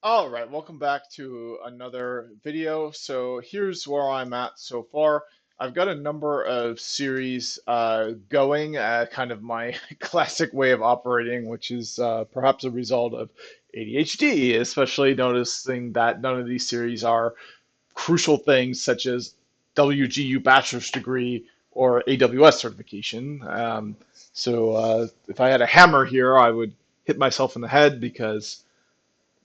All right, welcome back to another video. So here's where I'm at so far. I've got a number of series going, kind of my classic way of operating, which is perhaps a result of ADHD, especially noticing that none of these series are crucial things such as WGU bachelor's degree or AWS certification. So if I had a hammer here, I would hit myself in the head because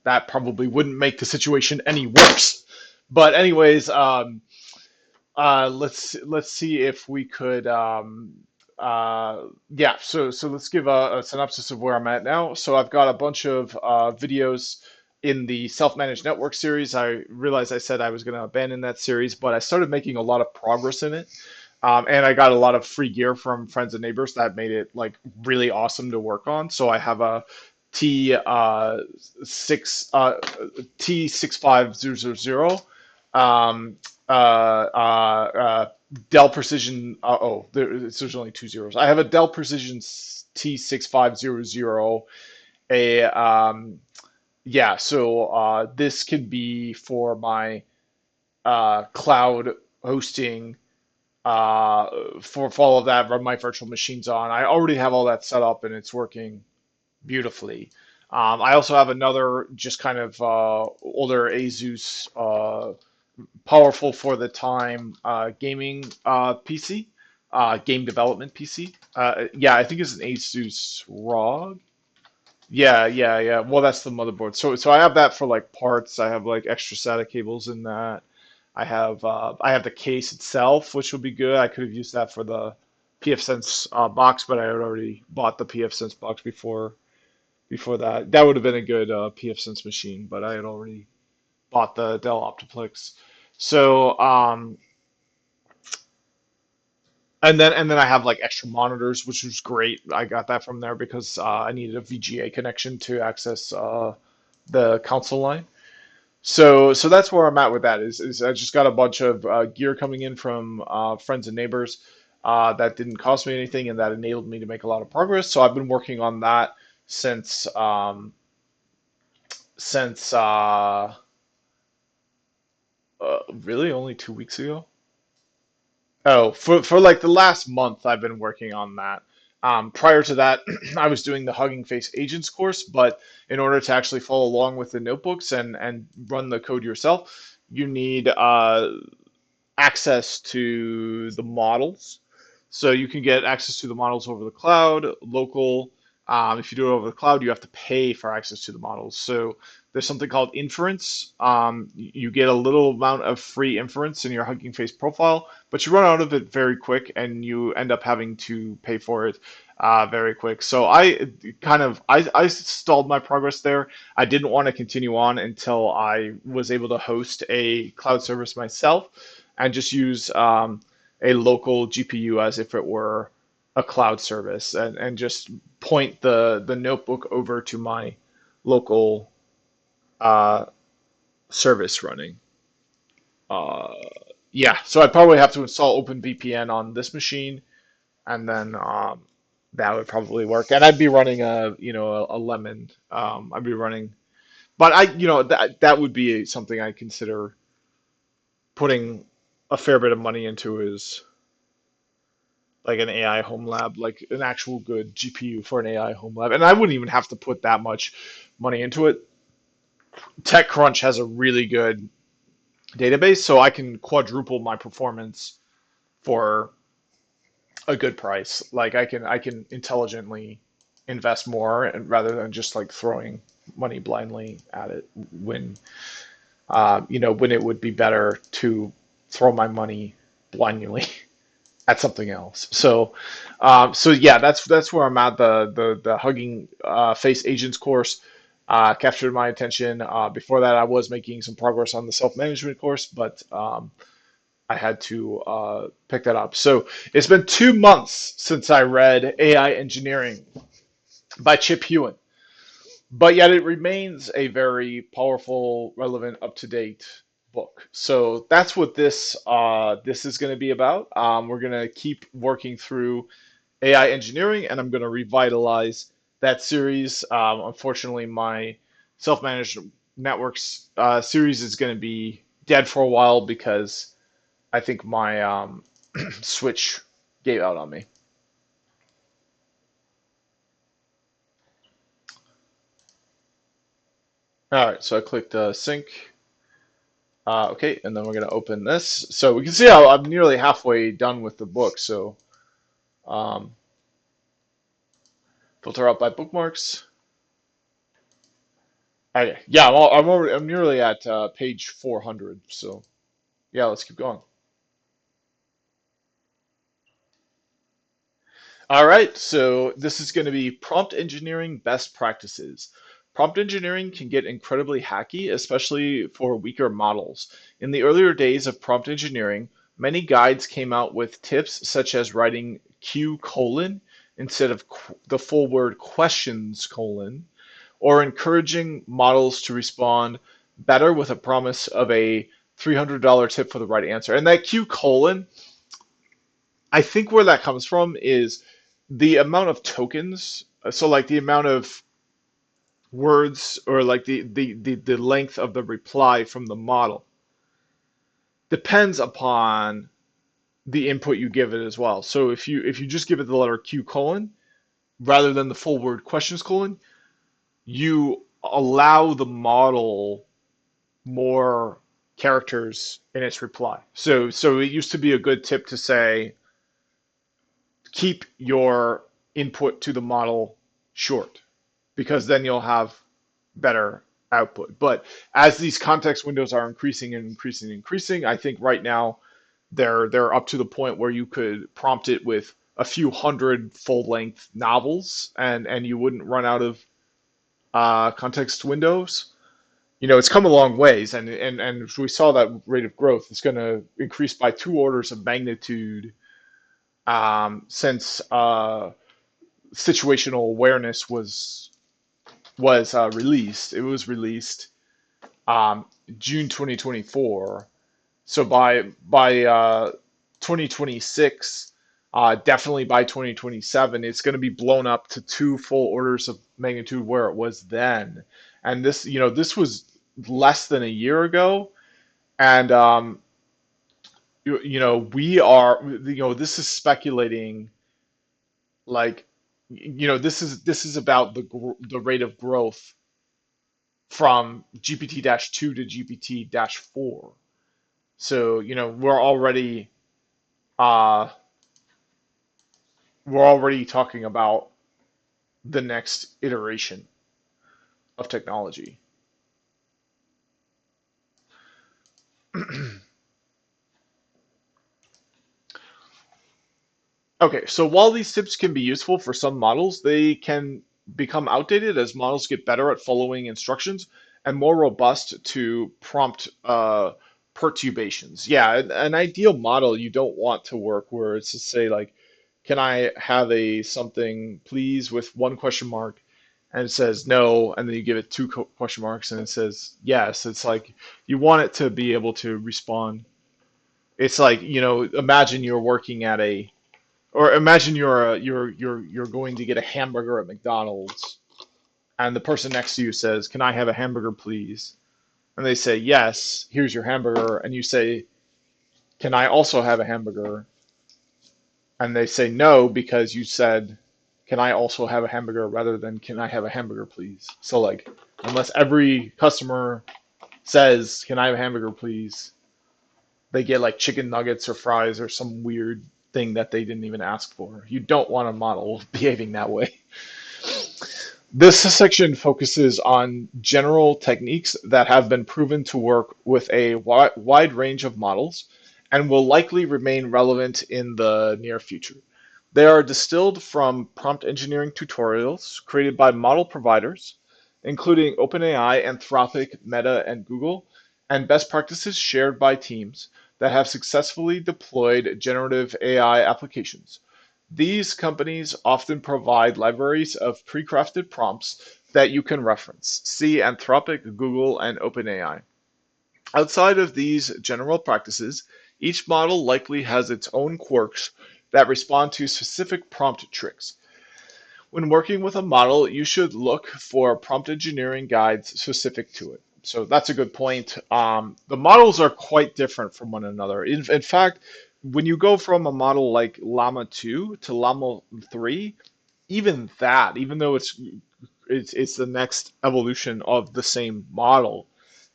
that probably wouldn't make the situation any worse. But anyways, let's see if we could. Yeah, so let's give a synopsis of where I'm at now. So I've got a bunch of videos in the self-managed network series. I realized I said I was going to abandon that series, but I started making a lot of progress in it. And I got a lot of free gear from friends and neighbors that made it like really awesome to work on. So I have a T six T 65000 um, Dell Precision. There's only two zeros. I have a Dell Precision T 6500. A Yeah. So this can be for my cloud hosting for all of that, run my virtual machines on. I already have all that set up and it's working beautifully. I also have another just kind of older Asus, powerful for the time gaming PC, game development PC. Yeah, I think it's an Asus ROG. Yeah. Well, that's the motherboard. So I have that for like parts. I have like extra SATA cables in that. I have the case itself, which would be good. I could have used that for the PFSense box, but I had already bought the PFSense box before that. That would have been a good PFSense machine, but I had already bought the Dell Optiplex. So and then I have like extra monitors, which was great. I got that from there because I needed a VGA connection to access the console line. So that's where I'm at with that. Is I just got a bunch of gear coming in from friends and neighbors that didn't cost me anything, and that enabled me to make a lot of progress. So I've been working on that since since really only 2 weeks ago. Oh, for like the last month, I've been working on that. Prior to that, I was doing the Hugging Face Agents course, but in order to actually follow along with the notebooks and run the code yourself, you need access to the models. So you can get access to the models over the cloud, local. If you do it over the cloud, you have to pay for access to the models. So there's something called inference. You get a little amount of free inference in your Hugging Face profile, but you run out of it very quick, and you end up having to pay for it very quick. So I stalled my progress there. I didn't want to continue on until I was able to host a cloud service myself and just use a local GPU as if it were a cloud service and just point the notebook over to my local uh, service running. Uh, yeah, so I'd probably have to install OpenVPN on this machine, and then that would probably work. And I'd be running a Lemon. I'd be running, but that would be something I consider putting a fair bit of money into is like an AI home lab, like an actual good GPU for an AI home lab. And I wouldn't even have to put that much money into it. TechCrunch has a really good database, so I can quadruple my performance for a good price. Like I can intelligently invest more and rather than just like throwing money blindly at it when it would be better to throw my money blindly at something else. So yeah, that's where I'm at. The Hugging Face Agents course captured my attention. Before that, I was making some progress on the self management course, but I had to pick that up. So it's been 2 months since I read AI Engineering by Chip Huyen, but yet it remains a very powerful, relevant, up to date book. So that's what this is going to be about. We're going to keep working through AI engineering, and I'm going to revitalize that series. Unfortunately, my self-managed networks series is going to be dead for a while because I think my Switch gave out on me. All right, so I clicked sync. Okay, and then we're going to open this. So we can see how I'm nearly halfway done with the book. So um, filter out by bookmarks. Okay, yeah, I'm nearly at page 400. So yeah, let's keep going. All right, so this is going to be prompt engineering best practices. Prompt engineering can get incredibly hacky, especially for weaker models. In the earlier days of prompt engineering, many guides came out with tips such as writing Q colon instead of the full word questions colon, or encouraging models to respond better with a promise of a $300 tip for the right answer. And that Q colon, I think where that comes from is the amount of tokens. So like the amount of words or like the length of the reply from the model depends upon the input you give it as well. So if you just give it the letter Q colon rather than the full word questions colon, you allow the model more characters in its reply. So it used to be a good tip to say keep your input to the model short because then you'll have better output. But as these context windows are increasing and increasing and increasing, I think right now they're up to the point where you could prompt it with a few hundred full-length novels and you wouldn't run out of context windows. You know, it's come a long ways, and we saw that rate of growth. It's going to increase by two orders of magnitude since situational awareness was released. It was released um, June 2024. So by 2026, definitely by 2027, it's going to be blown up to two full orders of magnitude where it was then. And this, you know, this was less than a year ago, and we are, this is speculating like, this is about the rate of growth from GPT-2 to GPT-4. So, uh, we're already talking about the next iteration of technology. Okay, so while these tips can be useful for some models, they can become outdated as models get better at following instructions and more robust to prompt perturbations. Yeah, an ideal model you don't want to work where it's to say like, can I have a something please with one question mark, and it says no, and then you give it two question marks and it says yes. It's like you want it to be able to respond. It's like, imagine you're working at a or imagine you're going to get a hamburger at McDonald's, and the person next to you says, "Can I have a hamburger, please?" And they say, "Yes, here's your hamburger." And you say, "Can I also have a hamburger?" And they say no because you said, "Can I also have a hamburger?" rather than "Can I have a hamburger, please?" So like, unless every customer says, "Can I have a hamburger, please?" they get like chicken nuggets or fries or some weird thing that they didn't even ask for. You don't want a model behaving that way. This section focuses on general techniques that have been proven to work with a wide range of models and will likely remain relevant in the near future. They are distilled from prompt engineering tutorials created by model providers, including OpenAI, Anthropic, Meta, and Google, and best practices shared by teams that have successfully deployed generative AI applications. These companies often provide libraries of pre-crafted prompts that you can reference. See Anthropic, Google, and OpenAI. Outside of these general practices, each model likely has its own quirks that respond to specific prompt tricks. When working with a model, you should look for prompt engineering guides specific to it. So that's a good point. The models are quite different from one another. In fact, when you go from a model like Llama 2 to Llama 3, even that, even though it's the next evolution of the same model,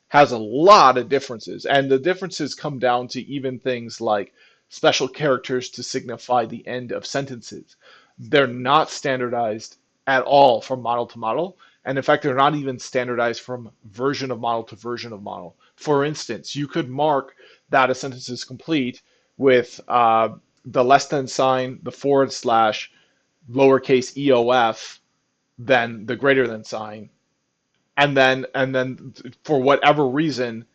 has a lot of differences. And the differences come down to even things like special characters to signify the end of sentences. They're not standardized at all from model to model. And in fact, they're not even standardized from version of model to version of model. For instance, you could mark that a sentence is complete with the less than sign, the forward slash, lowercase EOF, then the greater than sign, and then for whatever reason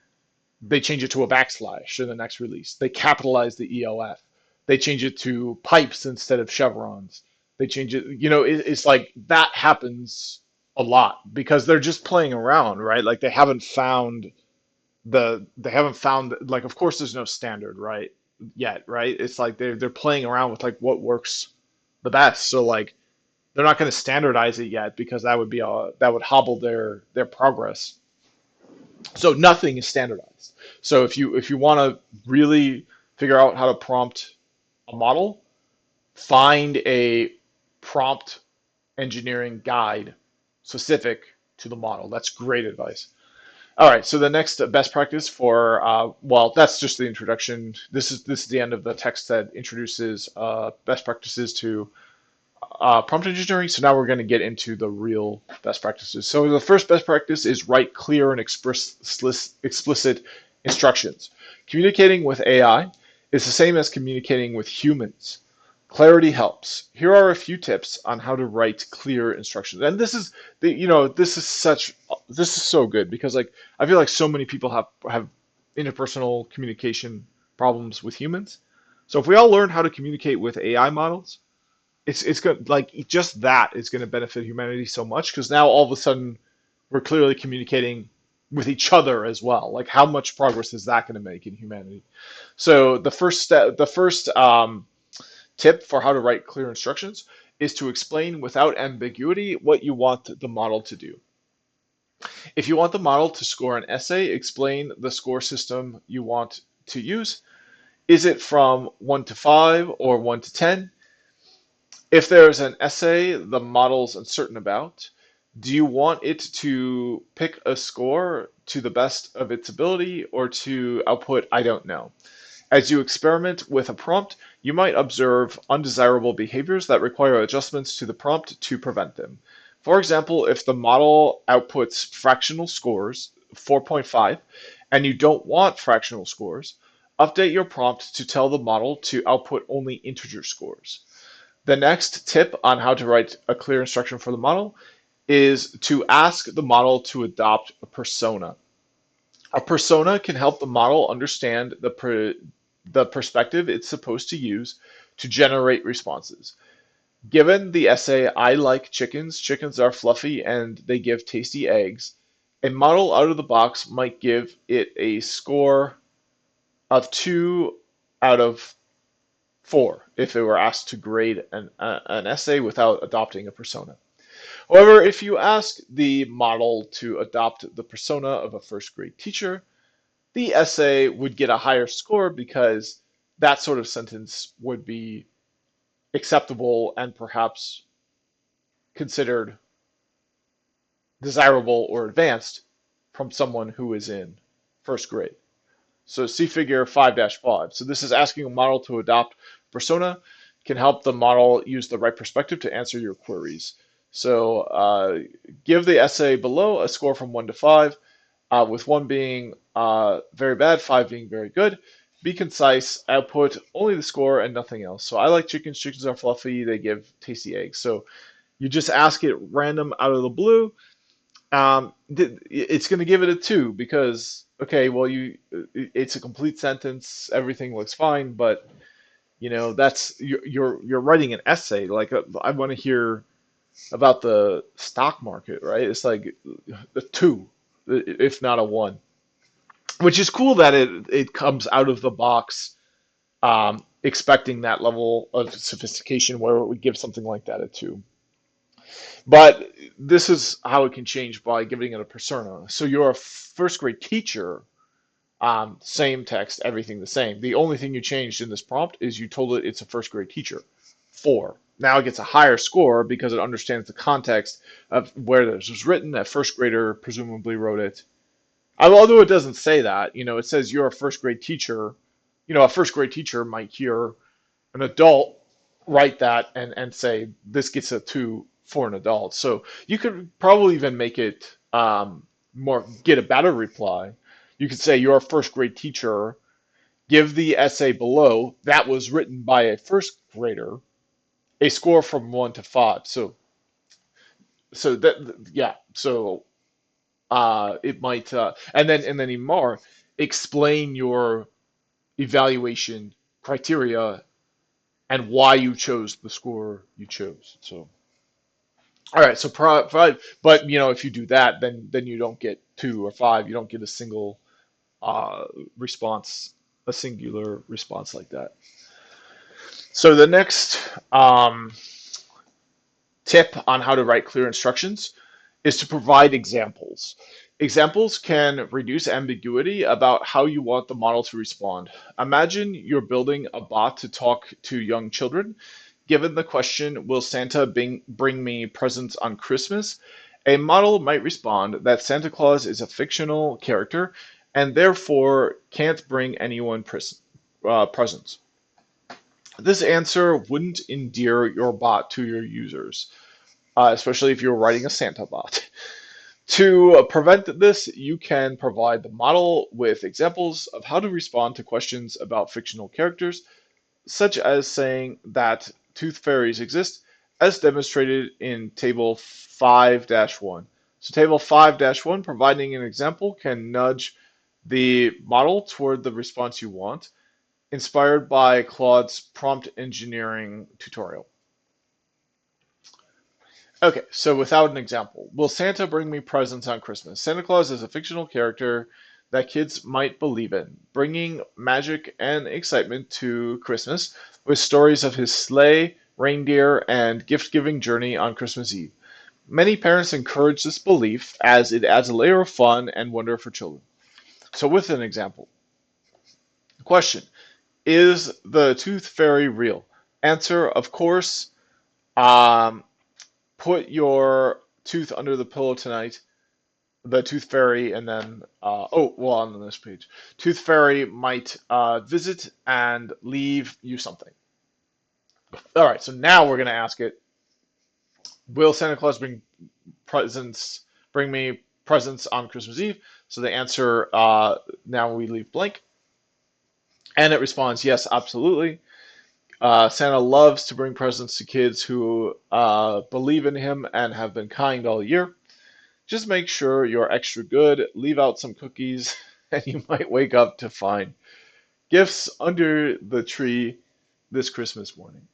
they change it to a backslash in the next release. They capitalize the EOF. They change it to pipes instead of chevrons. They change it. It's like that happens a lot because they're just playing around, right? Like they haven't found like, of course there's no standard, right? Yet, right? It's like they're playing around with like what works the best. So like they're not going to standardize it yet because that would hobble their progress. So nothing is standardized. So if you want to really figure out how to prompt a model, find a prompt engineering guide specific to the model. That's great advice. All right, so the next best practice for well, that's just the introduction. This is the end of the text that introduces best practices to prompt engineering. So now we're going to get into the real best practices. So the first best practice is write clear and explicit instructions. Communicating with AI is the same as communicating with humans. Clarity helps. Here are a few tips on how to write clear instructions. And this is so good because like I feel like so many people have interpersonal communication problems with humans. So if we all learn how to communicate with AI models, it's good, like just that is going to benefit humanity so much because now all of a sudden we're clearly communicating with each other as well. Like how much progress is that going to make in humanity? So the first tip for how to write clear instructions is to explain without ambiguity what you want the model to do. If you want the model to score an essay, explain the score system you want to use. Is it from 1 to 5 or 1 to 10? If there's an essay the model's uncertain about, do you want it to pick a score to the best of its ability or to output I don't know? As you experiment with a prompt, you might observe undesirable behaviors that require adjustments to the prompt to prevent them. For example, if the model outputs fractional scores, 4.5, and you don't want fractional scores, update your prompt to tell the model to output only integer scores. The next tip on how to write a clear instruction for the model is to ask the model to adopt a persona. A persona can help the model understand the perspective it's supposed to use to generate responses. Given the essay, I like chickens, chickens are fluffy and they give tasty eggs, a model out of the box might give it a score of 2 out of 4 if it were asked to grade an essay without adopting a persona. However, if you ask the model to adopt the persona of a first grade teacher, the essay would get a higher score because that sort of sentence would be acceptable and perhaps considered desirable or advanced from someone who is in first grade. So see figure 5-5. So this is asking a model to adopt persona can help the model use the right perspective to answer your queries. So give the essay below a score from 1 to 5, with 1 being very bad, 5 being very good. Be concise, output only the score and nothing else. So I like chickens, chickens are fluffy, they give tasty eggs. So you just ask it random out of the blue. It's going to give it a 2 because, okay, well, it's a complete sentence, everything looks fine, but that's you're writing an essay. Like I want to hear about the stock market, right? It's like a 2, if not a 1, which is cool that it comes out of the box expecting that level of sophistication where it would give something like that a 2. But this is how it can change by giving it a persona. So you're a first grade teacher, same text, everything the same. The only thing you changed in this prompt is you told it it's a first grade teacher. 4. Now it gets a higher score because it understands the context of where this was written. That first grader presumably wrote it. Although it doesn't say that, it says you're a first grade teacher. A first grade teacher might hear an adult write that and say this gets a 2 for an adult. So you could probably even make it more get a better reply. You could say you're a first grade teacher. Give the essay below that was written by a first grader a score from 1 to 5. So that yeah. So it might and then even more explain your evaluation criteria and why you chose the score you chose. So, all right, so provide, but if you do that, then you don't get 2 or 5. You don't get a single response, a singular response like that. So the next tip on how to write clear instructions is to provide examples. Examples can reduce ambiguity about how you want the model to respond. Imagine you're building a bot to talk to young children. Given the question, will Santa bring me presents on Christmas? A model might respond that Santa Claus is a fictional character and therefore can't bring anyone presents. This answer wouldn't endear your bot to your users, especially if you're writing a Santa bot. To prevent this, you can provide the model with examples of how to respond to questions about fictional characters, such as saying that tooth fairies exist, as demonstrated in Table 5-1. So Table 5-1, providing an example, can nudge the model toward the response you want, inspired by Claude's prompt engineering tutorial. Okay, so without an example, will Santa bring me presents on Christmas? Santa Claus is a fictional character that kids might believe in, bringing magic and excitement to Christmas with stories of his sleigh, reindeer, and gift giving journey on Christmas Eve. Many parents encourage this belief as it adds a layer of fun and wonder for children. So, with an example, question: is the tooth fairy real? Answer: of course. Um, Put your tooth under the pillow tonight. The tooth fairy, and then oh, well, on this page, tooth fairy might visit and leave you something. All right, so now we're gonna ask it: will Santa Claus presents bring me presents on Christmas Eve? So the answer, now we leave blank, and it responds yes, absolutely. Santa loves to bring presents to kids who believe in him and have been kind all year. Just make sure you're extra good, leave out some cookies, and you might wake up to find gifts under the tree this Christmas morning.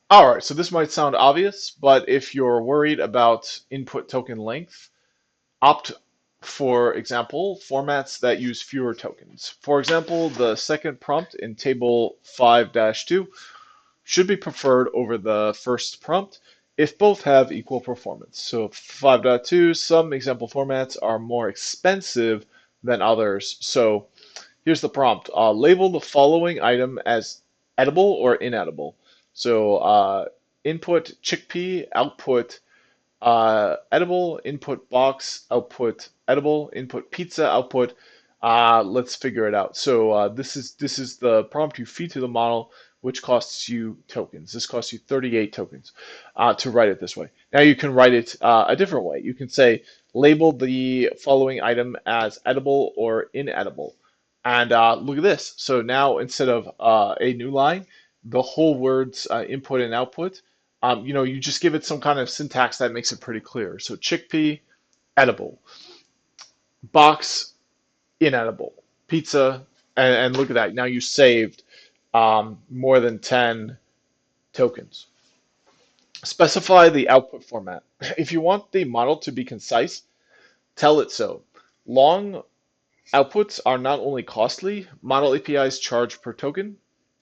All right, so this might sound obvious, but if you're worried about input token length, opt for example formats that use fewer tokens. For example, the second prompt in table 5-2 should be preferred over the first prompt if both have equal performance. So 5.2, some example formats are more expensive than others. So here's the prompt. Label the following item as edible or inedible. So input chickpea, output edible, input box, output edible, input pizza, output. Let's figure it out. So this is the prompt you feed to the model, which costs you tokens. This costs you 38 tokens to write it this way. Now you can write it a different way. You can say label the following item as edible or inedible. And look at this. So now instead of a new line, the whole words input and output, you just give it some kind of syntax that makes it pretty clear. So chickpea, edible. Box, inedible. Pizza, and look at that. Now you saved more than 10 tokens. Specify the output format. If you want the model to be concise, tell it so. Long outputs are not only costly, model APIs charge per token,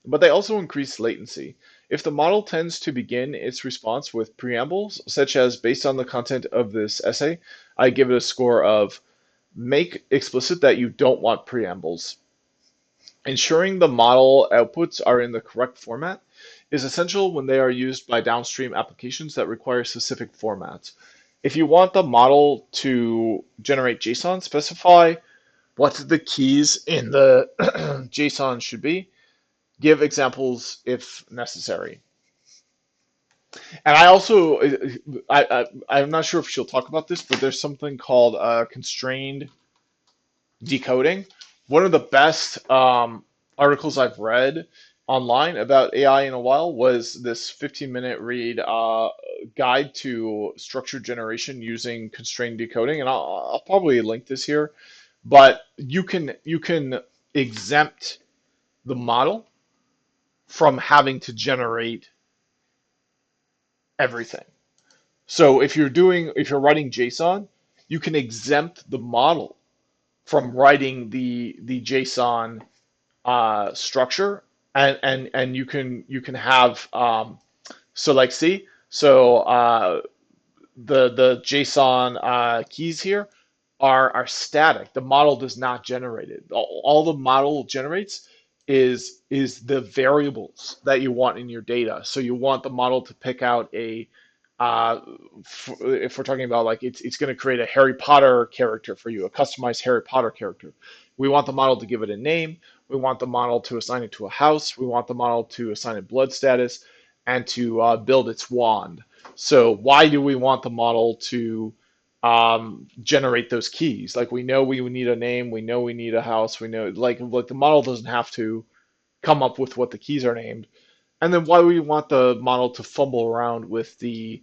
but they also increase latency. If the model tends to begin its response with preambles, such as based on the content of this essay, I give it a score of make explicit that you don't want preambles. Ensuring the model outputs are in the correct format is essential when they are used by downstream applications that require specific formats. If you want the model to generate JSON, specify what the keys in the JSON should be. Give examples if necessary. And I also, I'm not sure if she'll talk about this, but there's something called constrained decoding. One of the best articles I've read online about AI in a while was this 15-minute read guide to structured generation using constrained decoding, and I'll probably link this here. But you can exempt the model from having to generate everything. So if you're writing JSON, you can exempt the model from writing the JSON structure, and you can have so like see so the JSON keys here are static. The model does not generate it. All the model generates is the variables that you want in your data. So you want the model to pick out a uh, if we're talking about like it's going to create a Harry Potter character for you, a customized Harry Potter character. We want the model to give it a name. We want the model to assign it to a house. We want the model to assign it blood status and to build its wand. So why do we want the model to generate those keys? Like we know we need a name, we know we need a house, we know like the model doesn't have to come up with what the keys are named. And then why do we want the model to fumble around with the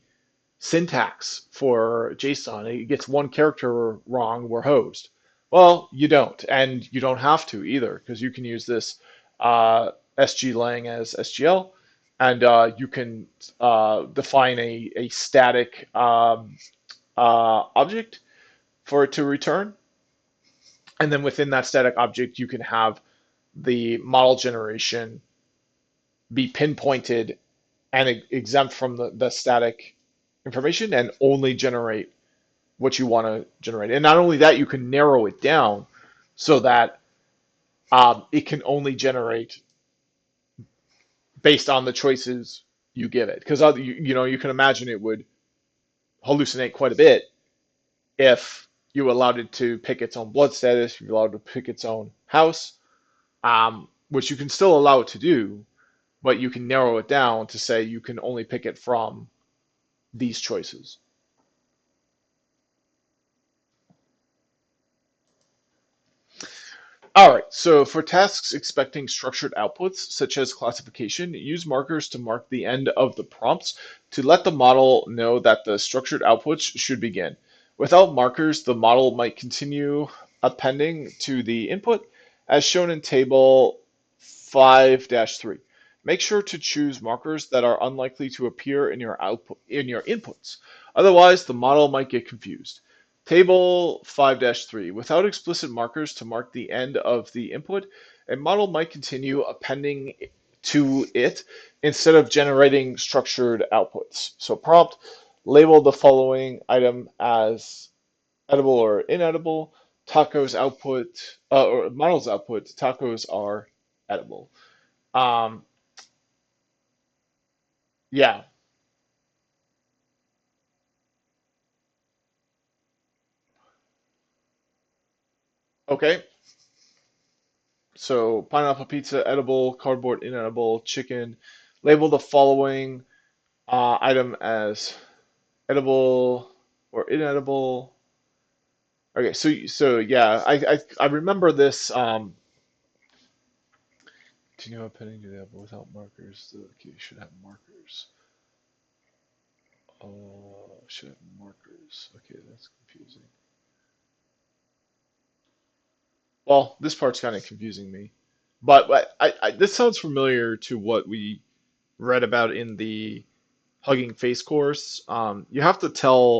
syntax for JSON? It gets one character wrong, we're hosed. Well, you don't, and you don't have to either, because you can use this sglang as SGL, and you can define a static object for it to return. And then within that static object, you can have the model generation be pinpointed and exempt from the static information and only generate what you want to generate. And not only that, you can narrow it down so that it can only generate based on the choices you give it. Because you can imagine it would hallucinate quite a bit if you allowed it to pick its own blood status, if you allowed it to pick its own house, which you can still allow it to do, but you can narrow it down to say you can only pick it from these choices. All right, so for tasks expecting structured outputs, such as classification, use markers to mark the end of the prompts to let the model know that the structured outputs should begin. Without markers, the model might continue appending to the input, as shown in table 5-3. Make sure to choose markers that are unlikely to appear in your output in your inputs. Otherwise, the model might get confused. Table 5-3. Without explicit markers to mark the end of the input, a model might continue appending to it instead of generating structured outputs. So prompt, label the following item as edible or inedible. Tacos output, or model's output, tacos are edible. Um, yeah, okay. So pineapple pizza, edible, cardboard, inedible, chicken. Label the following item as edible or inedible. Okay, so yeah, I remember this. Continue appending to the edible without markers. The key should have markers. Should have markers. Okay, that's confusing. Well, this part's kind of confusing me, but this sounds familiar to what we read about in the Hugging Face course. You have to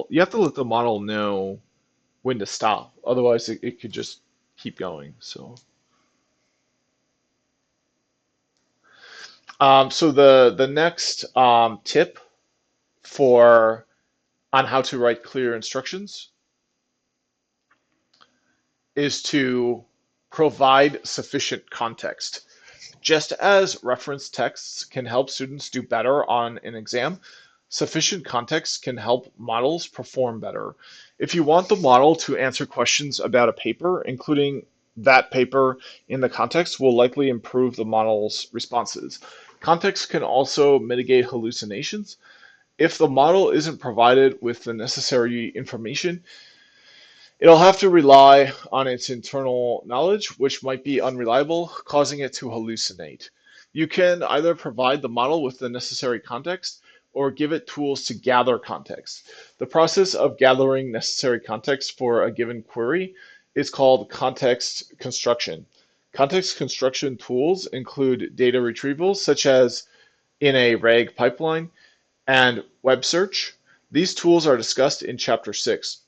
let the model know when to stop. Otherwise, it could just keep going. So, So the next tip for on how to write clear instructions is to provide sufficient context. Just as reference texts can help students do better on an exam, sufficient context can help models perform better. If you want the model to answer questions about a paper, including that paper in the context will likely improve the model's responses. Context can also mitigate hallucinations. If the model isn't provided with the necessary information, it'll have to rely on its internal knowledge, which might be unreliable, causing it to hallucinate. You can either provide the model with the necessary context or give it tools to gather context. The process of gathering necessary context for a given query is called context construction. Context construction tools include data retrieval, such as in a RAG pipeline, and web search. These tools are discussed in Chapter 6.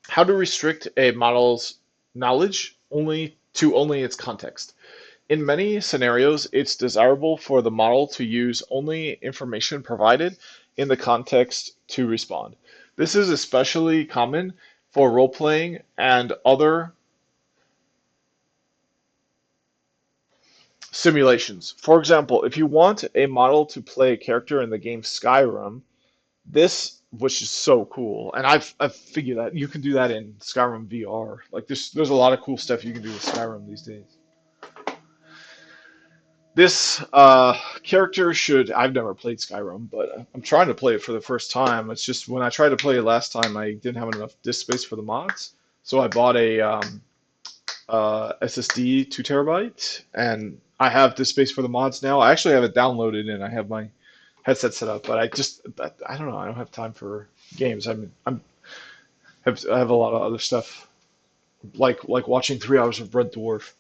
How to restrict a model's knowledge only its context. In many scenarios, it's desirable for the model to use only information provided in the context to respond. This is especially common for role playing and other simulations. For example, if you want a model to play a character in the game Skyrim, this, which is so cool, and I've figured that you can do that in Skyrim VR. Like there's a lot of cool stuff you can do with Skyrim these days. This character should, I've never played Skyrim, but I'm trying to play it for the first time. It's just when I tried to play it last time, I didn't have enough disk space for the mods, so I bought a SSD 2 terabyte, and I have disk space for the mods now. I actually have it downloaded and I have my headset set up, but I don't know. I don't have time for games. I have a lot of other stuff like watching 3 hours of Red Dwarf.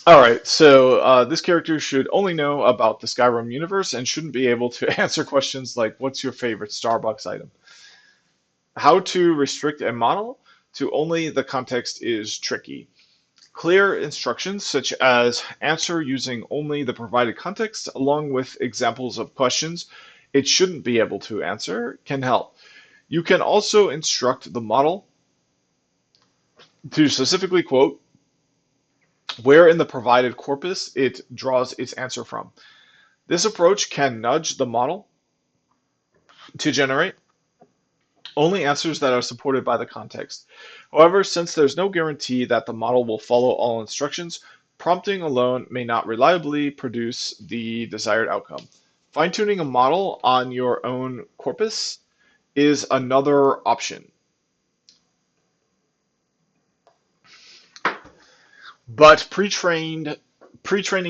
All right, so this character should only know about the Skyrim universe and shouldn't be able to answer questions like, "What's your favorite Starbucks item?" How to restrict a model to only the context is tricky. Clear instructions, such as answer using only the provided context, along with examples of questions it shouldn't be able to answer, can help. You can also instruct the model to specifically quote where in the provided corpus it draws its answer from. This approach can nudge the model to generate only answers that are supported by the context. However, since there's no guarantee that the model will follow all instructions, prompting alone may not reliably produce the desired outcome. Fine-tuning a model on your own corpus is another option. But pre-training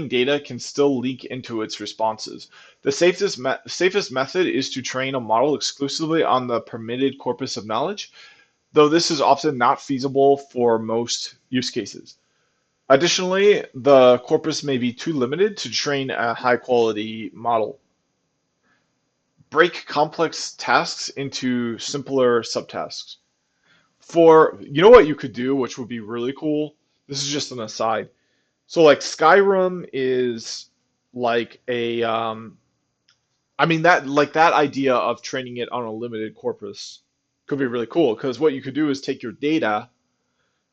data can still leak into its responses. The safest method is to train a model exclusively on the permitted corpus of knowledge, though this is often not feasible for most use cases. Additionally, the corpus may be too limited to train a high-quality model. Break complex tasks into simpler subtasks. You know what you could do, which would be really cool? This is just an aside. So like Skyrim is like I mean that idea of training it on a limited corpus could be really cool because what you could do is take your data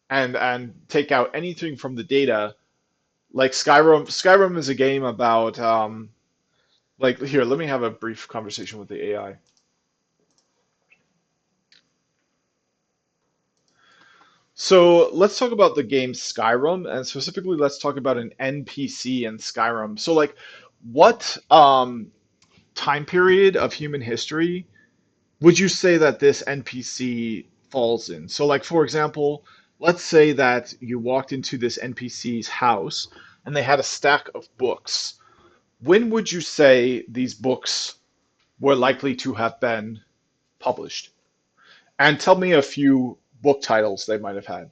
and take out anything from the data. Like Skyrim is a game about like here, let me have a brief conversation with the AI. So let's talk about the game Skyrim, and specifically let's talk about an NPC in Skyrim. So like what time period of human history would you say that this NPC falls in? So, like, for example, let's say that you walked into this NPC's house and they had a stack of books. When would you say these books were likely to have been published? And tell me a few book titles they might have had.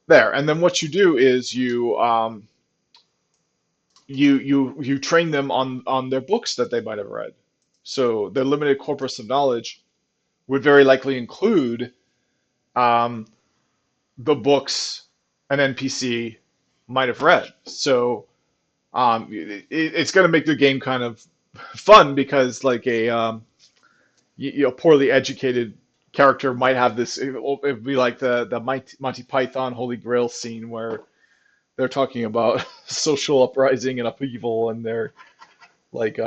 There. And then what you do is you train them on their books that they might have read. So their limited corpus of knowledge would very likely include um, the books. an NPC might have read. So it's going to make the game kind of fun because like a poorly educated character might have this. It'd be like the Monty Python Holy Grail scene where they're talking about social uprising and upheaval, and they're like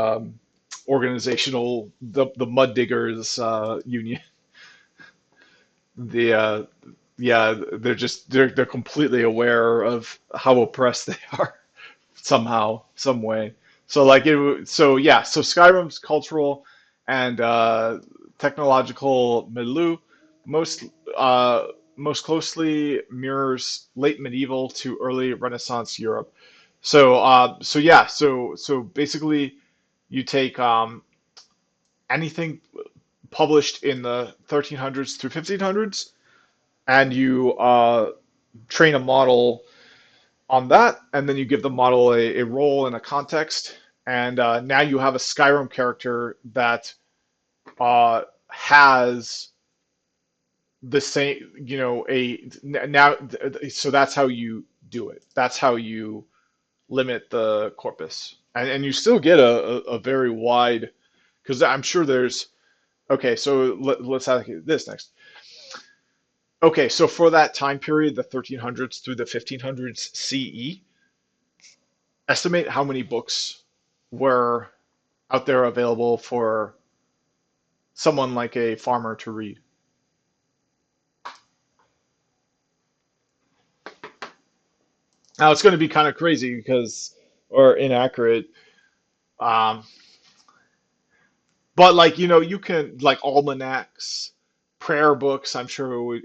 organizational the Mud Diggers Union. The Yeah, they're completely aware of how oppressed they are somehow, some way. So like so yeah, so Skyrim's cultural and technological milieu most uh, most closely mirrors late medieval to early Renaissance Europe. So yeah, so basically you take anything published in the 1300s through 1500s and you train a model on that, and then you give the model a role and a context, and now you have a Skyrim character that has the same, now. So that's how you do it. That's how you limit the corpus, and you still get a very wide, because I'm sure there's. Okay, so let's have this next. Okay, so for that time period, the 1300s through the 1500s CE, estimate how many books were out there available for someone like a farmer to read. Now it's going to be kind of crazy because, or inaccurate, um, but like you can like almanacs, prayer books. I'm sure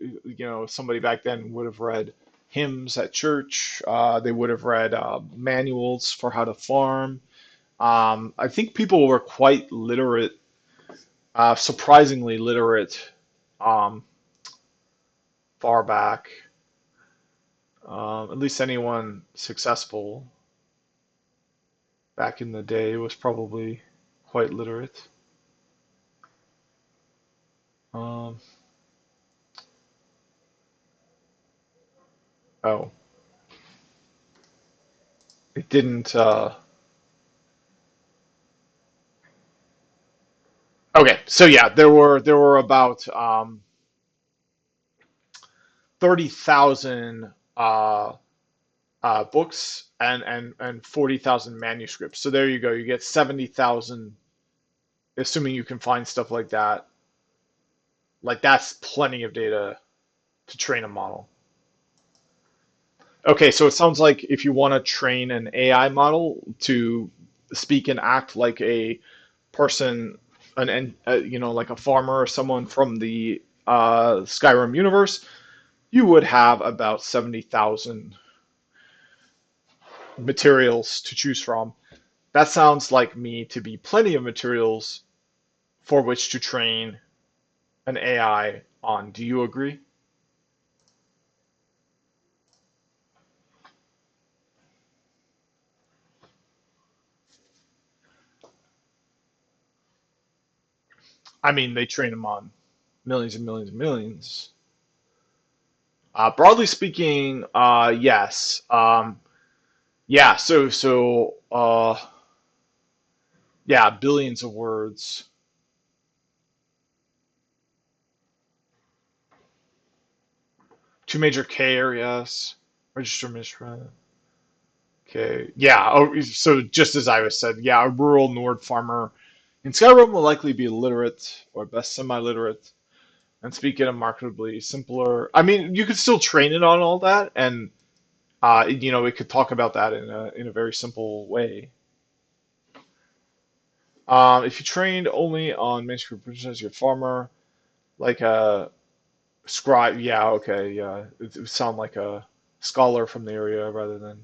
somebody back then would have read hymns at church. They would have read manuals for how to farm. I think people were quite literate, surprisingly literate, um, far back. At least anyone successful back in the day was probably quite literate. Um, oh, it didn't. Okay, so yeah, there were about 30,000 books and 40,000 manuscripts. So there you go. You get 70,000, assuming you can find stuff like that. Like that's plenty of data to train a model. Okay, so it sounds like if you want to train an AI model to speak and act like a person, like a farmer or someone from the Skyrim universe, you would have about 70,000 materials to choose from. That sounds like me to be plenty of materials for which to train an AI on. Do you agree? I mean, they train them on millions and millions and millions. Broadly speaking, yes. Yeah, yeah, billions of words. Two major K areas. Register misread. Okay. Yeah. Oh, so just as I was said, yeah, a rural Nord farmer in Skyrim will likely be literate or best semi-literate and speak in a markedly simpler. I mean, you could still train it on all that, and we could talk about that in a very simple way. If you trained only on manuscript as your farmer, like a scribe, yeah, okay, yeah, it would sound like a scholar from the area rather than.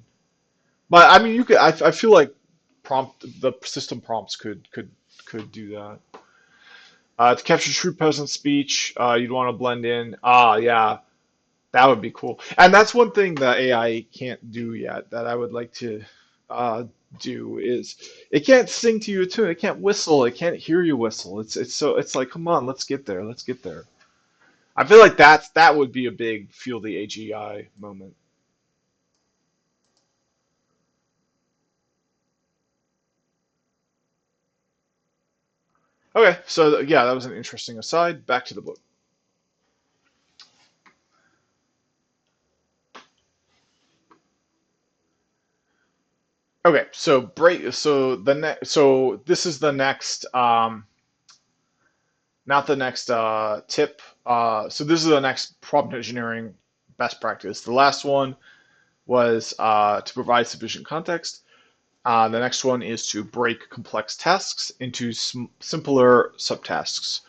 But I mean, you could. I feel like the system prompts could do that. To capture true peasant speech, you'd want to blend in. Ah, yeah, that would be cool. And that's one thing that AI can't do yet that I would like to uh, do is it can't sing to you a tune. It can't whistle. It can't hear you whistle. It's like, come on, let's get there. Let's get there. I feel like that would be a big feel the AGI moment. Okay, so yeah, that was an interesting aside. Back to the book. Okay, so break. So the next. So this is the next. Not the next tip. So this is the next prompt engineering best practice. The last one was to provide sufficient context. The next one is to break complex tasks into simpler subtasks.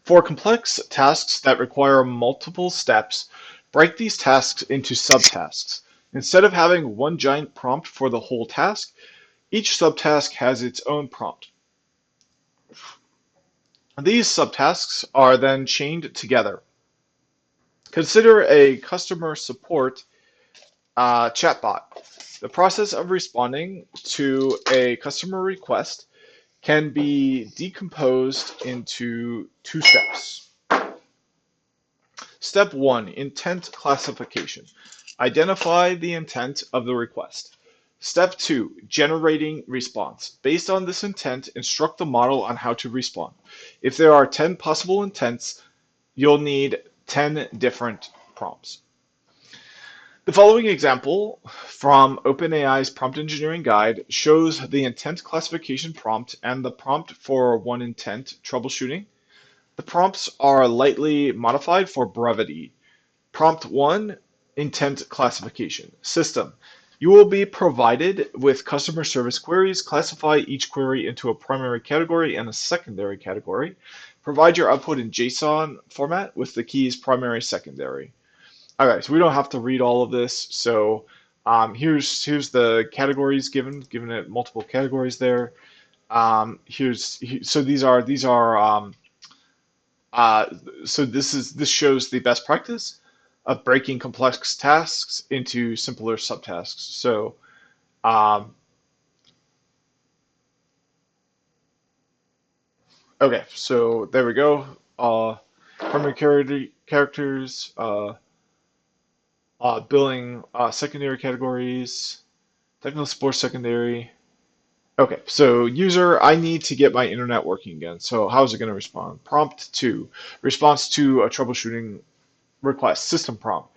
For complex tasks that require multiple steps, break these tasks into subtasks. Instead of having one giant prompt for the whole task, each subtask has its own prompt. These subtasks are then chained together. Consider a customer support chatbot. The process of responding to a customer request can be decomposed into two steps. Step 1, intent classification. Identify the intent of the request. Step 2, generating response. Based on this intent, instruct the model on how to respond. If there are 10 possible intents, you'll need 10 different prompts. The following example from OpenAI's prompt engineering guide shows the intent classification prompt and the prompt for one intent troubleshooting. The prompts are lightly modified for brevity. Prompt 1, intent classification. System. You will be provided with customer service queries. Classify each query into a primary category and a secondary category. Provide your output in JSON format with the keys primary, secondary. Okay, so we don't have to read all of this. So here's the categories given it multiple categories there. So these are uh, so this shows the best practice of breaking complex tasks into simpler subtasks. So um, okay, so there we go. Primary characters, billing, secondary categories, technical support secondary. Okay, so user, I need to get my internet working again. So how is it going to respond? Prompt 2, response to a troubleshooting request, system prompt.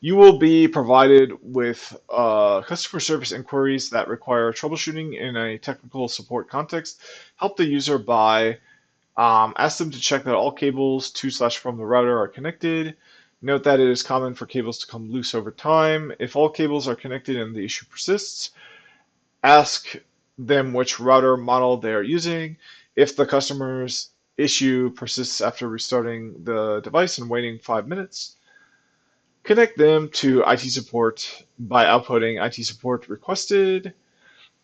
You will be provided with customer service inquiries that require troubleshooting in a technical support context. Help the user by ask them to check that all cables to/from the router are connected. Note that it is common for cables to come loose over time. If all cables are connected and the issue persists, ask them which router model they are using. If the customer's issue persists after restarting the device and waiting 5 minutes, connect them to IT support by outputting IT support requested.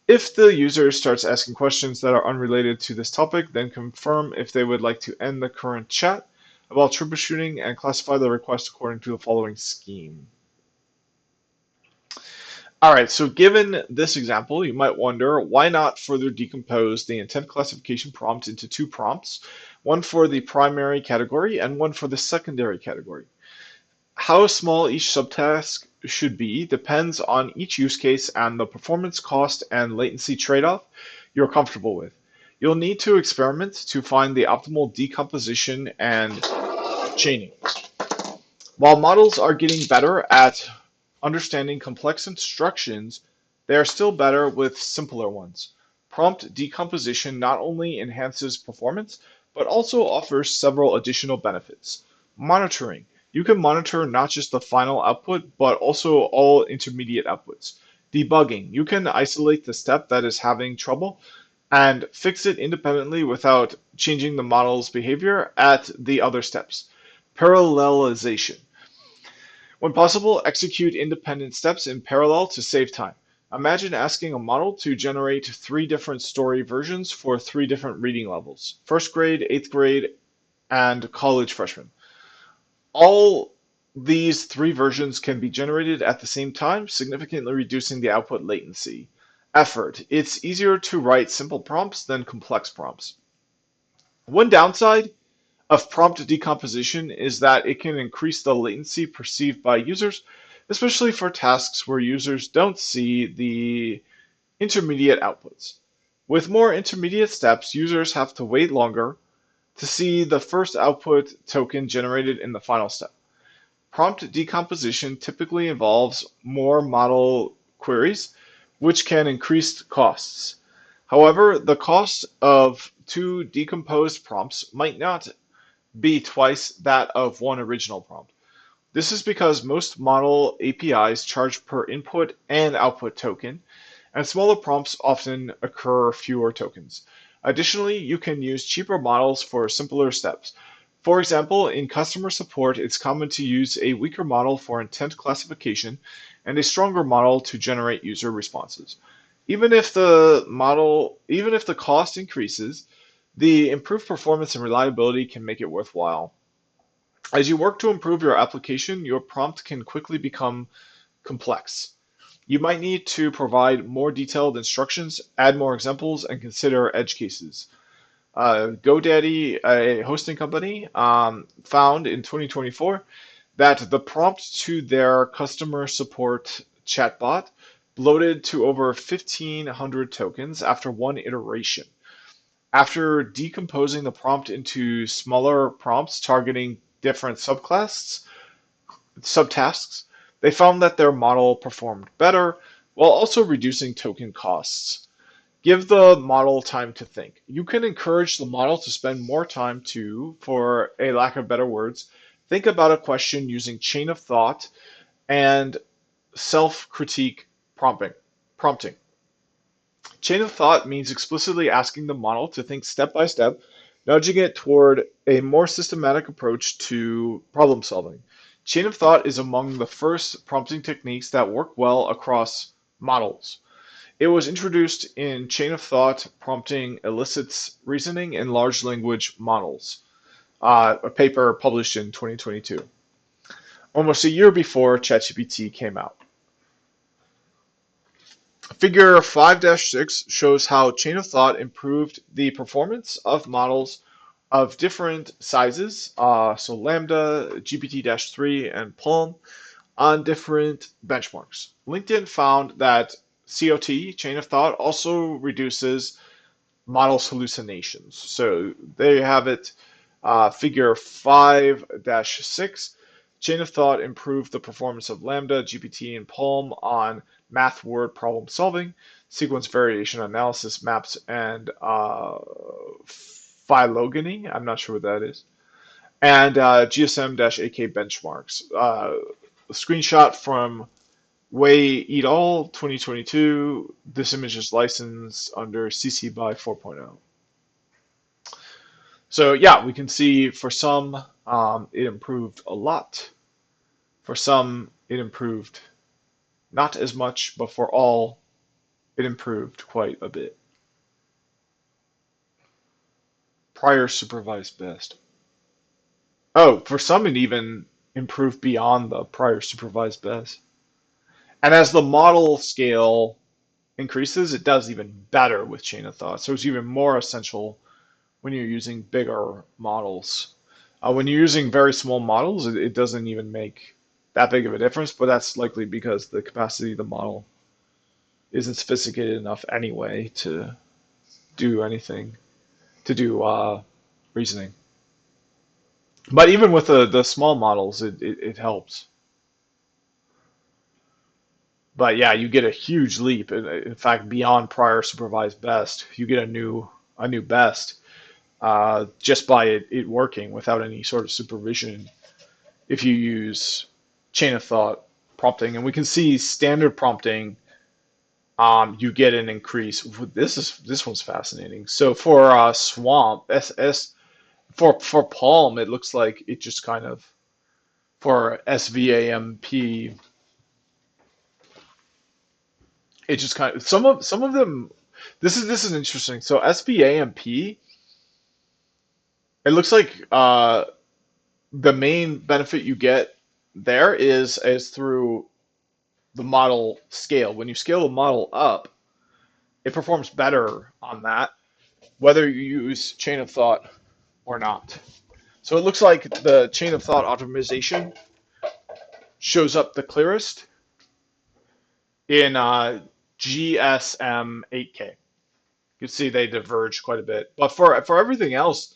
If the user starts asking questions that are unrelated to this topic, then confirm if they would like to end the current chat about troubleshooting and classify the request according to the following scheme. All right, so given this example, you might wonder why not further decompose the intent classification prompt into two prompts, one for the primary category and one for the secondary category. How small each subtask should be depends on each use case and the performance, cost, and latency trade-off you're comfortable with. You'll need to experiment to find the optimal decomposition and chaining. While models are getting better at understanding complex instructions, they are still better with simpler ones. Prompt decomposition not only enhances performance, but also offers several additional benefits. Monitoring. You can monitor not just the final output, but also all intermediate outputs. Debugging. You can isolate the step that is having trouble and fix it independently without changing the model's behavior at the other steps. Parallelization. When possible, execute independent steps in parallel to save time. Imagine asking a model to generate three different story versions for three different reading levels: first grade, eighth grade, and college freshman. All these three versions can be generated at the same time, significantly reducing the output latency. Effort. It's easier to write simple prompts than complex prompts. One downside of prompt decomposition is that it can increase the latency perceived by users, especially for tasks where users don't see the intermediate outputs. With more intermediate steps, users have to wait longer to see the first output token generated in the final step. Prompt decomposition typically involves more model queries, which can increase costs. However, the cost of two decomposed prompts might not be twice that of one original prompt. This is because most model APIs charge per input and output token, and smaller prompts often occur fewer tokens. Additionally, you can use cheaper models for simpler steps. For example, in customer support, it's common to use a weaker model for intent classification and a stronger model to generate user responses. Even if the cost increases, the improved performance and reliability can make it worthwhile. As you work to improve your application, your prompt can quickly become complex. You might need to provide more detailed instructions, add more examples, and consider edge cases. GoDaddy, a hosting company, found in 2024 that the prompt to their customer support chatbot bloated to over 1,500 tokens after one iteration. After decomposing the prompt into smaller prompts targeting different subtasks, they found that their model performed better while also reducing token costs. Give the model time to think. You can encourage the model to spend more time to, for a lack of better words, think about a question using chain of thought and self-critique prompting. Chain of thought means explicitly asking the model to think step by step, nudging it toward a more systematic approach to problem solving. Chain of thought is among the first prompting techniques that work well across models. It was introduced in chain of thought prompting elicits reasoning in large language models, a paper published in 2022, almost a year before ChatGPT came out. Figure 5-6 shows how chain of thought improved the performance of models of different sizes, so Lambda, GPT-3, and Palm, on different benchmarks. LinkedIn found that COT, chain of thought, also reduces models hallucinations. So there you have it, figure 5-6. Chain of thought improved the performance of Lambda, GPT, and Palm on math word problem solving, sequence variation analysis, maps, and phylogeny. I'm not sure what that is. And GSM-AK benchmarks. A screenshot from Wei et al. 2022. This image is licensed under CC by 4.0. So yeah, we can see for some it improved a lot. For some it improved not as much, but for all it improved quite a bit. Prior supervised best. Oh, for some it even improved beyond the prior supervised best. And as the model scale increases, it does even better with chain of thought. So it's even more essential when you're using bigger models. When you're using very small models, it doesn't even make that big of a difference, but that's likely because the capacity of the model isn't sophisticated enough anyway to do anything, to do reasoning. But even with the small models, it helps. But yeah, you get a huge leap. In fact, beyond prior supervised best, you get a new best just by it working without any sort of supervision if you use chain of thought prompting. And we can see standard prompting, you get an increase. This one's fascinating. So for Swamp SS for Palm, it looks like it just kind of for SVAMP, it just kind of some of them. This is interesting. So SVAMP, it looks like the main benefit you get there is through the model scale. When you scale the model up, it performs better on that, whether you use chain of thought or not. So it looks like the chain of thought optimization shows up the clearest in GSM 8K. You can see they diverge quite a bit. But for everything else,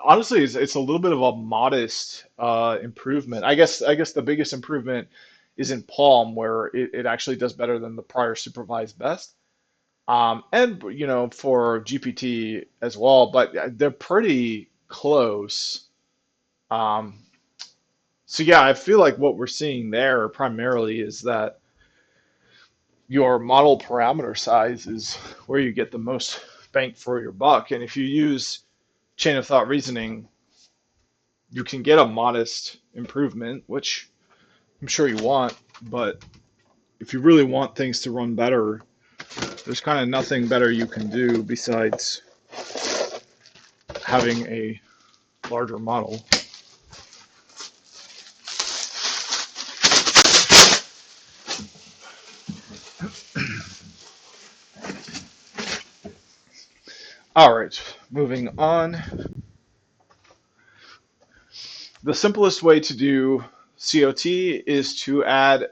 honestly, it's a little bit of a modest improvement. I guess the biggest improvement is in Palm, where it actually does better than the prior supervised best. And for GPT as well, but they're pretty close. Um, so yeah, I feel like what we're seeing there primarily is that your model parameter size is where you get the most bang for your buck. And if you use chain of thought reasoning, you can get a modest improvement, which I'm sure you want. But if you really want things to run better, there's kind of nothing better you can do besides having a larger model. All right, moving on. The simplest way to do COT is to add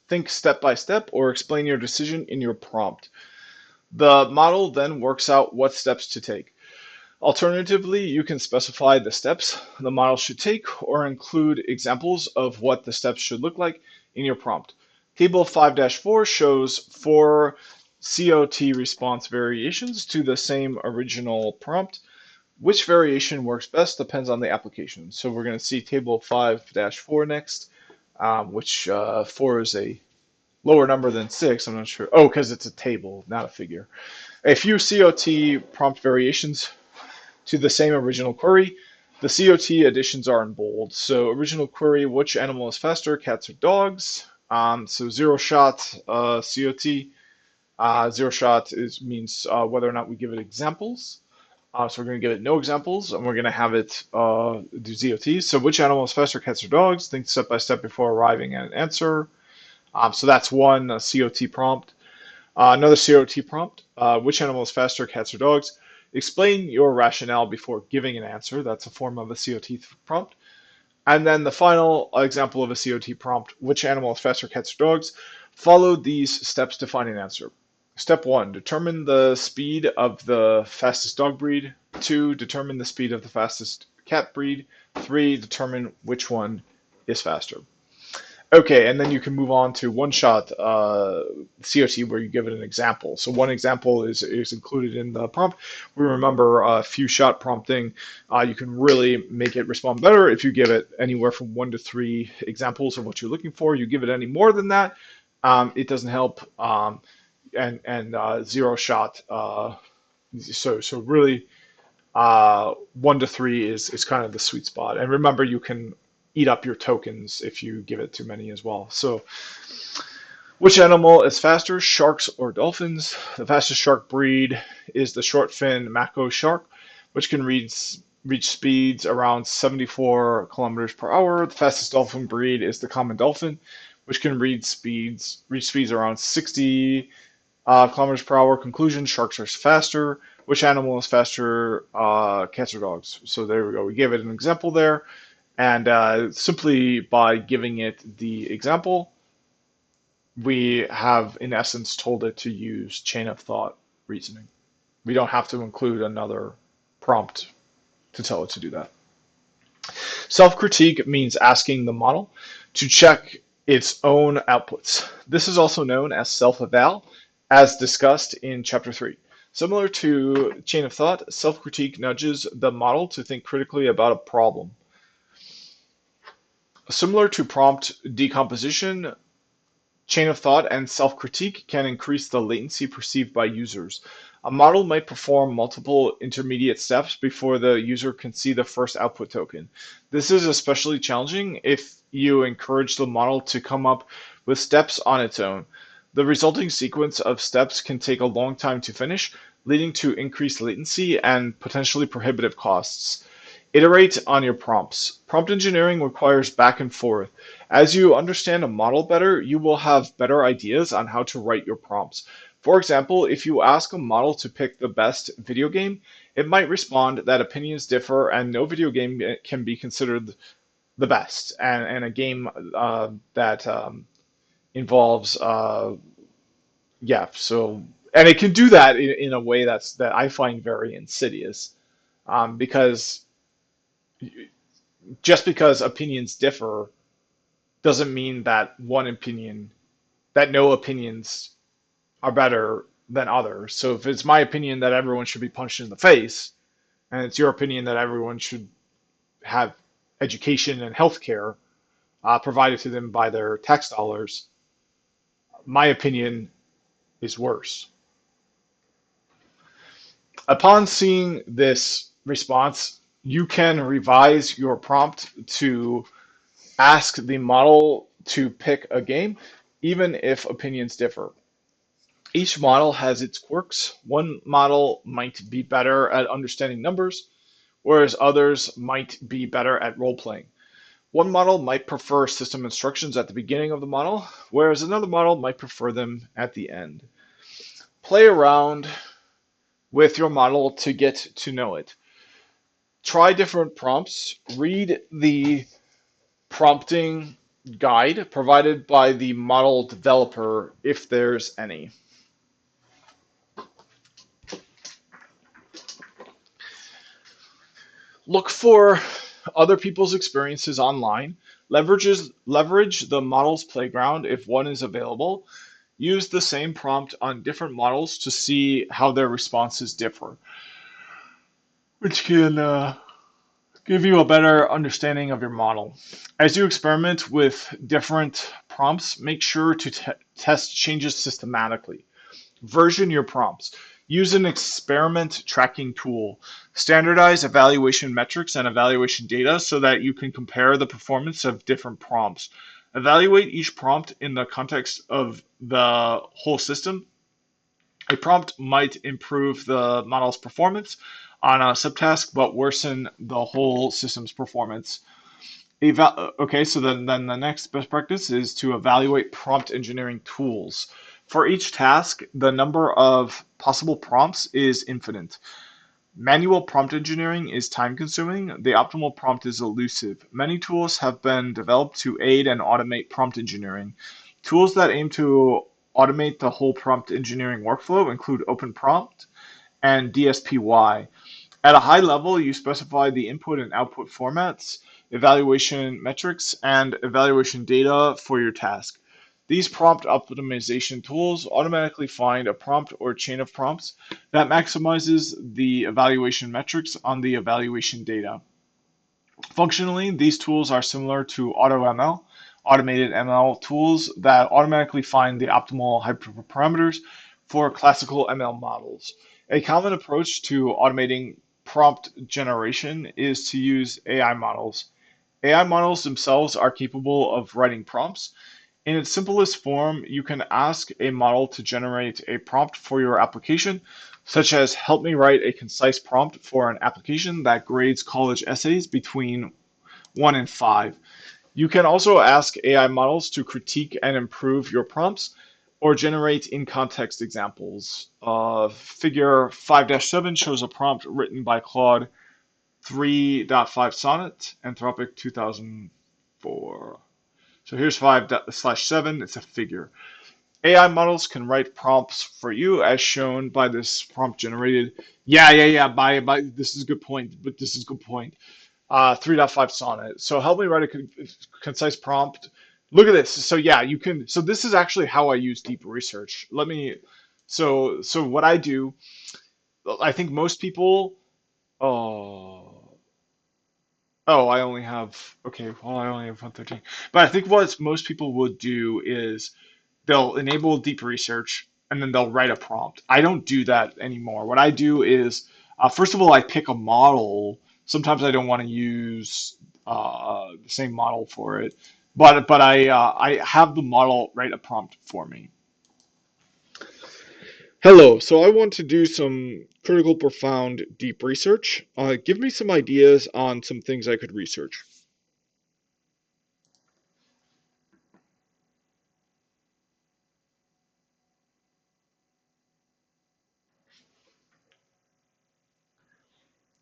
think step by step or explain your decision in your prompt. The model then works out what steps to take. Alternatively, you can specify the steps the model should take or include examples of what the steps should look like in your prompt. Table 5-4 shows 4 COT response variations to the same original prompt. Which variation works best depends on the application. So we're going to see table 5-4 next, which 4 is a lower number than 6. I'm not sure. Oh, because it's a table, not a figure. A few COT prompt variations to the same original query. The COT additions are in bold. So original query, which animal is faster, cats or dogs? So zero shot COT. Zero shot means whether or not we give it examples. So we're going to give it no examples, and we're going to have it do ZOTs. So which animal is faster, cats or dogs? Think step by step before arriving at an answer. So that's one COT prompt. Another COT prompt, which animal is faster, cats or dogs? Explain your rationale before giving an answer. That's a form of a COT prompt. And then the final example of a COT prompt, which animal is faster, cats or dogs? Follow these steps to find an answer. Step 1, determine the speed of the fastest dog breed. 2, determine the speed of the fastest cat breed. 3, determine which one is faster. Okay, and then you can move on to one-shot COT where you give it an example. So one example is included in the prompt. We remember few shot prompting. You can really make it respond better if you give it anywhere from 1 to 3 examples of what you're looking for. You give it any more than that, it doesn't help. And zero shot. So really, 1 to 3 is kind of the sweet spot. And remember, you can eat up your tokens if you give it too many as well. So, which animal is faster, sharks or dolphins? The fastest shark breed is the short fin mako shark, which can reach speeds around 74 kilometers per hour. The fastest dolphin breed is the common dolphin, which can reach speeds around 60 kilometers per hour. Conclusion: sharks are faster. Which animal is faster, cats or dogs? So there we go. We gave it an example there. And simply by giving it the example, we have, in essence, told it to use chain of thought reasoning. We don't have to include another prompt to tell it to do that. Self-critique means asking the model to check its own outputs. This is also known as self-eval, as discussed in Chapter 3. Similar to chain of thought, self-critique nudges the model to think critically about a problem. Similar to prompt decomposition, chain of thought and self-critique can increase the latency perceived by users. A model might perform multiple intermediate steps before the user can see the first output token. This is especially challenging if you encourage the model to come up with steps on its own. The resulting sequence of steps can take a long time to finish, leading to increased latency and potentially prohibitive costs. Iterate on your prompts. Prompt engineering requires back and forth. As you understand a model better, you will have better ideas on how to write your prompts. For example, if you ask a model to pick the best video game, it might respond that opinions differ and no video game can be considered the best. And a game that involves, yeah, so And it can do that in a way that I find very insidious, because just because opinions differ doesn't mean that no opinions are better than others. So if it's my opinion that everyone should be punched in the face, and it's your opinion that everyone should have education and healthcare provided to them by their tax dollars, my opinion is worse. Upon seeing this response, you can revise your prompt to ask the model to pick a game, even if opinions differ. Each model has its quirks. One model might be better at understanding numbers, whereas others might be better at role playing. One model might prefer system instructions at the beginning of the model, whereas another model might prefer them at the end. Play around with your model to get to know it. Try different prompts. Read the prompting guide provided by the model developer if there's any. Look for other people's experiences online. Leverage the model's playground if one is available. Use the same prompt on different models to see how their responses differ, which can give you a better understanding of your model. As you experiment with different prompts, make sure to test changes systematically. Version your prompts. Use an experiment tracking tool. Standardize evaluation metrics and evaluation data so that you can compare the performance of different prompts. Evaluate each prompt in the context of the whole system. A prompt might improve the model's performance on a subtask, but worsen the whole system's performance. Okay, so then the next best practice is to evaluate prompt engineering tools. For each task, the number of possible prompts is infinite. Manual prompt engineering is time consuming. The optimal prompt is elusive. Many tools have been developed to aid and automate prompt engineering. Tools that aim to automate the whole prompt engineering workflow include OpenPrompt and DSPY. At a high level, you specify the input and output formats, evaluation metrics, and evaluation data for your task. These prompt optimization tools automatically find a prompt or chain of prompts that maximizes the evaluation metrics on the evaluation data. Functionally, these tools are similar to AutoML, automated ML tools that automatically find the optimal hyperparameters for classical ML models. A common approach to automating prompt generation is to use AI models. AI models themselves are capable of writing prompts. In its simplest form, you can ask a model to generate a prompt for your application, such as help me write a concise prompt for an application that grades college essays between 1 and 5. You can also ask AI models to critique and improve your prompts or generate in-context examples. Figure 5-7 shows a prompt written by Claude 3.5 Sonnet, Anthropic 2004. So here's 5/7, it's a figure. AI models can write prompts for you as shown by this prompt generated. Yeah, this is a good point, but this is a good point. 3.5 Sonnet. So help me write a concise prompt. Look at this. So yeah, you can, so this is actually how I use deep research. So what I do, I think most people, oh, oh, I only have, okay, well, I only have 113. But I think what most people would do is they'll enable deep research and then they'll write a prompt. I don't do that anymore. What I do is, first of all, I pick a model. Sometimes I don't want to use the same model for it, but I have the model write a prompt for me. Hello, so I want to do some critical, profound, deep research. Give me some ideas on some things I could research.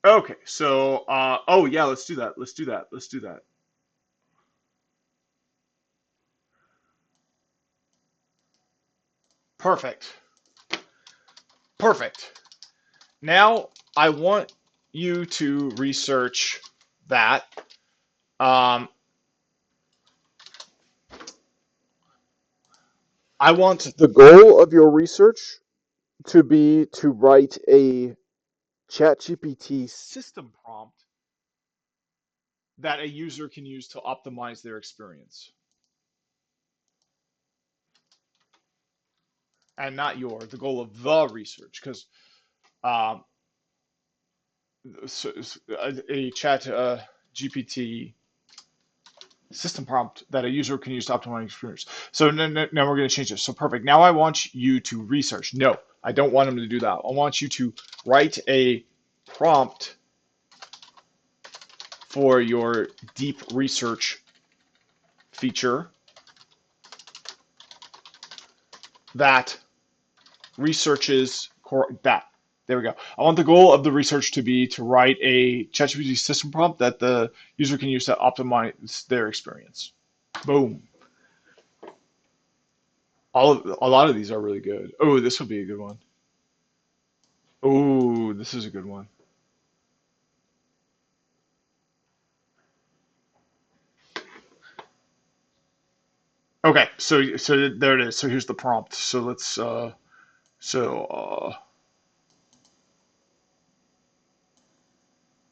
Okay, so oh yeah, let's do that. Let's do that. Let's do that. Perfect. Perfect. Now I want you to research that. Um, I want the goal of your research to be to write a ChatGPT system prompt that a user can use to optimize their experience, and not the goal of the research, because um, a chat GPT system prompt that a user can use to optimize experience. So now we're going to change this. So perfect. Now I want you to research. No, I don't want them to do that. I want you to write a prompt for your deep research feature that researches that. There we go. I want the goal of the research to be to write a ChatGPT system prompt that the user can use to optimize their experience. Boom. A lot of these are really good. Oh, this would be a good one. Oh, this is a good one. Okay, so there it is. So here's the prompt. So let's so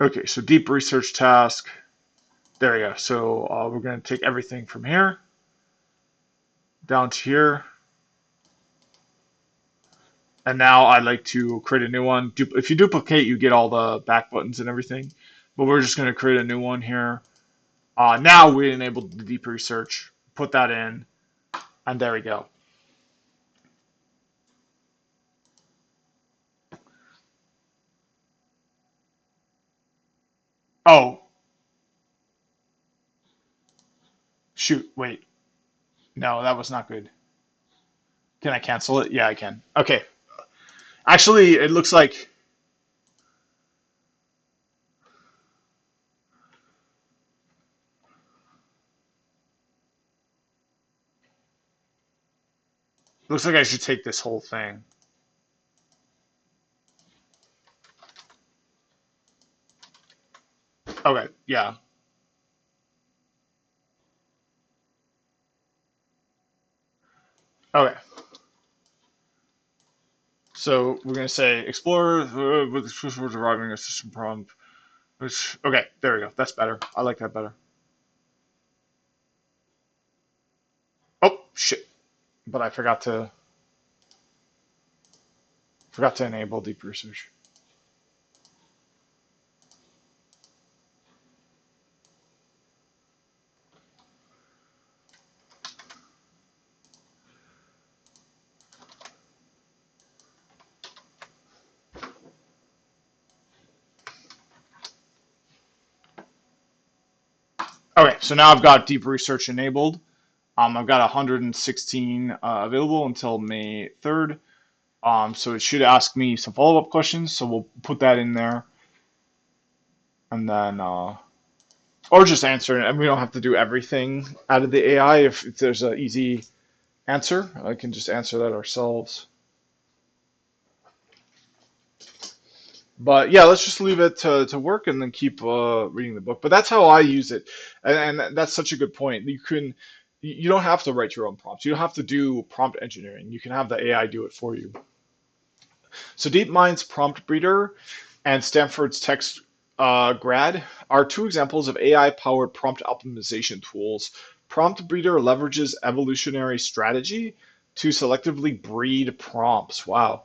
okay, so deep research task. There we go. So we're going to take everything from here down to here. And now I'd like to create a new one. If you duplicate, you get all the back buttons and everything. But we're just going to create a new one here. Now we enabled the deep research. Put that in, and there we go. Oh, shoot. Wait. No, that was not good. Can I cancel it? Yeah, I can. Okay. Actually, it looks like I should take this whole thing. Okay. Yeah. Okay. So we're gonna say explore with the deriving a system prompt. Which okay, there we go. That's better. I like that better. Oh shit! But I forgot to enable deep research. Okay, so now I've got deep research enabled. I've got 116 available until May 3rd. So it should ask me some follow-up questions. So we'll put that in there, and then or just answer it. And we don't have to do everything out of the AI. If there's an easy answer, I can just answer that ourselves. But yeah, let's just leave it to work and then keep reading the book. But that's how I use it, and that's such a good point. You don't have to write your own prompts. You don't have to do prompt engineering. You can have the AI do it for you. So DeepMind's Prompt Breeder and Stanford's Text Grad are two examples of AI-powered prompt optimization tools. Prompt Breeder leverages evolutionary strategy to selectively breed prompts. Wow.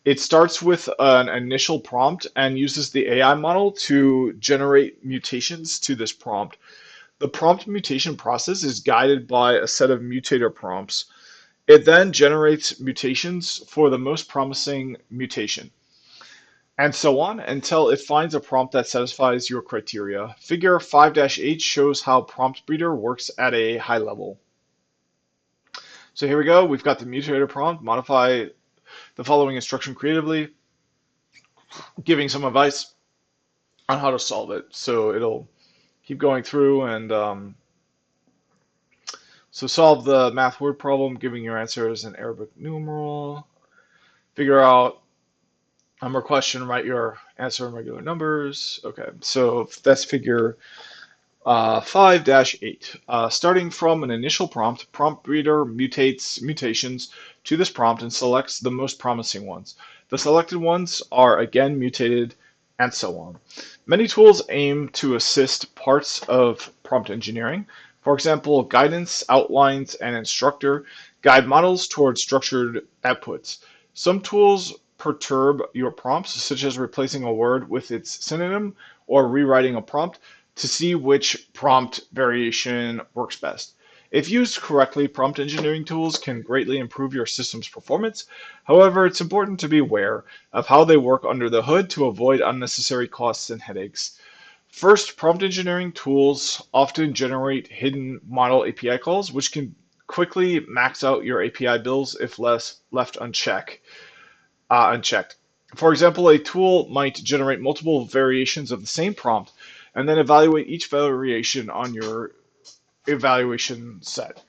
It starts with an initial prompt and uses the AI model to generate mutations to this prompt. The prompt mutation process is guided by a set of mutator prompts. It then generates mutations for the most promising mutation, and so on until it finds a prompt that satisfies your criteria. Figure 5-8 shows how Prompt Breeder works at a high level. So here we go. We've got the mutator prompt. Modify the following instruction creatively, giving some advice on how to solve it. So it'll keep going through and so solve the math word problem, giving your answer as an Arabic numeral. Figure out More question, write your answer in regular numbers. Okay, so that's figure 5-8. Starting from an initial prompt, prompt reader mutates mutations to this prompt and selects the most promising ones. The selected ones are again mutated, and so on. Many tools aim to assist parts of prompt engineering. For example, guidance, outlines, and instructor guide models towards structured outputs. Some tools perturb your prompts, such as replacing a word with its synonym or rewriting a prompt to see which prompt variation works best. If used correctly, prompt engineering tools can greatly improve your system's performance. However, it's important to be aware of how they work under the hood to avoid unnecessary costs and headaches. First, prompt engineering tools often generate hidden model API calls, which can quickly max out your API bills if left unchecked. For example, a tool might generate multiple variations of the same prompt and then evaluate each variation on your evaluation set.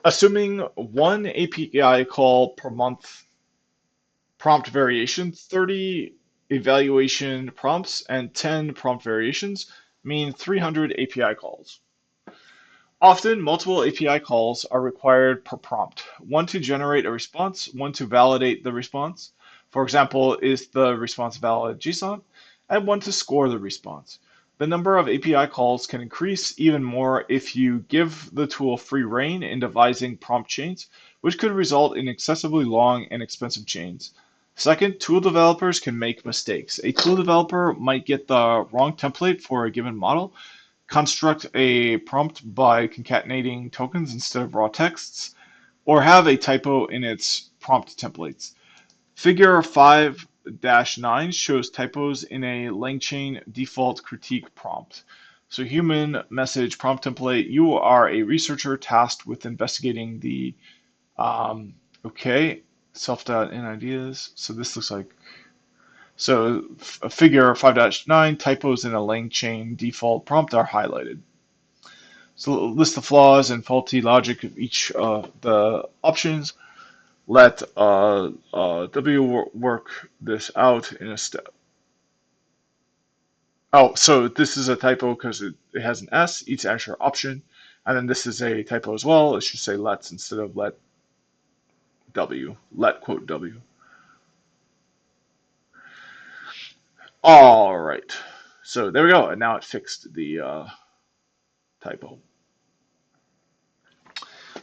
Assuming one API call per month prompt variation, 30 evaluation prompts and 10 prompt variations mean 300 API calls. Often, multiple API calls are required per prompt, one to generate a response, one to validate the response. For example, is the response valid JSON? And one to score the response. The number of API calls can increase even more if you give the tool free rein in devising prompt chains, which could result in excessively long and expensive chains. Second, tool developers can make mistakes. A tool developer might get the wrong template for a given model, construct a prompt by concatenating tokens instead of raw texts, or have a typo in its prompt templates. Figure 5-9 shows typos in a LangChain default critique prompt. So, human message prompt template, you are a researcher tasked with investigating the, um, okay, self-in ideas. So, this looks like so figure 5-9 typos in a LangChain default prompt are highlighted. So list the flaws and faulty logic of each of the options. Let W work this out in a step. Oh, so this is a typo because it has an S, each answer option. And then this is a typo as well. It should say let's instead of let W. Let quote W. All right. So there we go. And now it fixed the typo.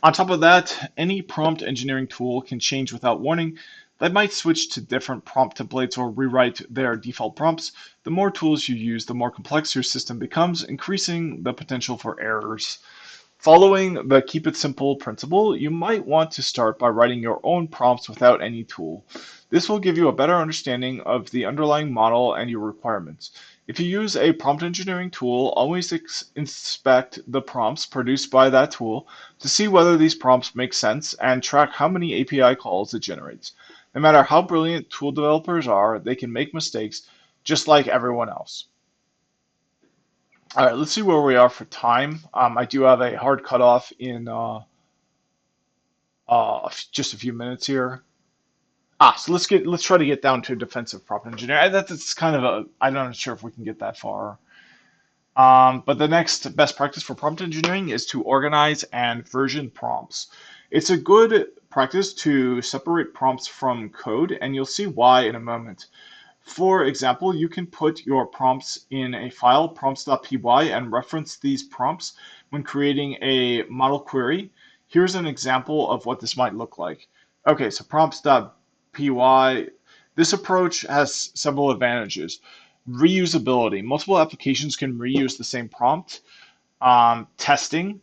On top of that, any prompt engineering tool can change without warning. They might switch to different prompt templates or rewrite their default prompts. The more tools you use, the more complex your system becomes, increasing the potential for errors. Following the keep it simple principle, you might want to start by writing your own prompts without any tool. This will give you a better understanding of the underlying model and your requirements. If you use a prompt engineering tool, always inspect the prompts produced by that tool to see whether these prompts make sense and track how many API calls it generates. No matter how brilliant tool developers are, they can make mistakes just like everyone else. All right, let's see where we are for time. I do have a hard cutoff in just a few minutes here. So let's try to get down to defensive prompt engineering. That's kind of a I'm not sure if we can get that far. But the next best practice for prompt engineering is to organize and version prompts. It's a good practice to separate prompts from code, and you'll see why in a moment. For example, you can put your prompts in a file, prompts.py, and reference these prompts when creating a model query. Here's an example of what this might look like. Okay, so prompts.py. This approach has several advantages. Reusability. Multiple applications can reuse the same prompt. Testing.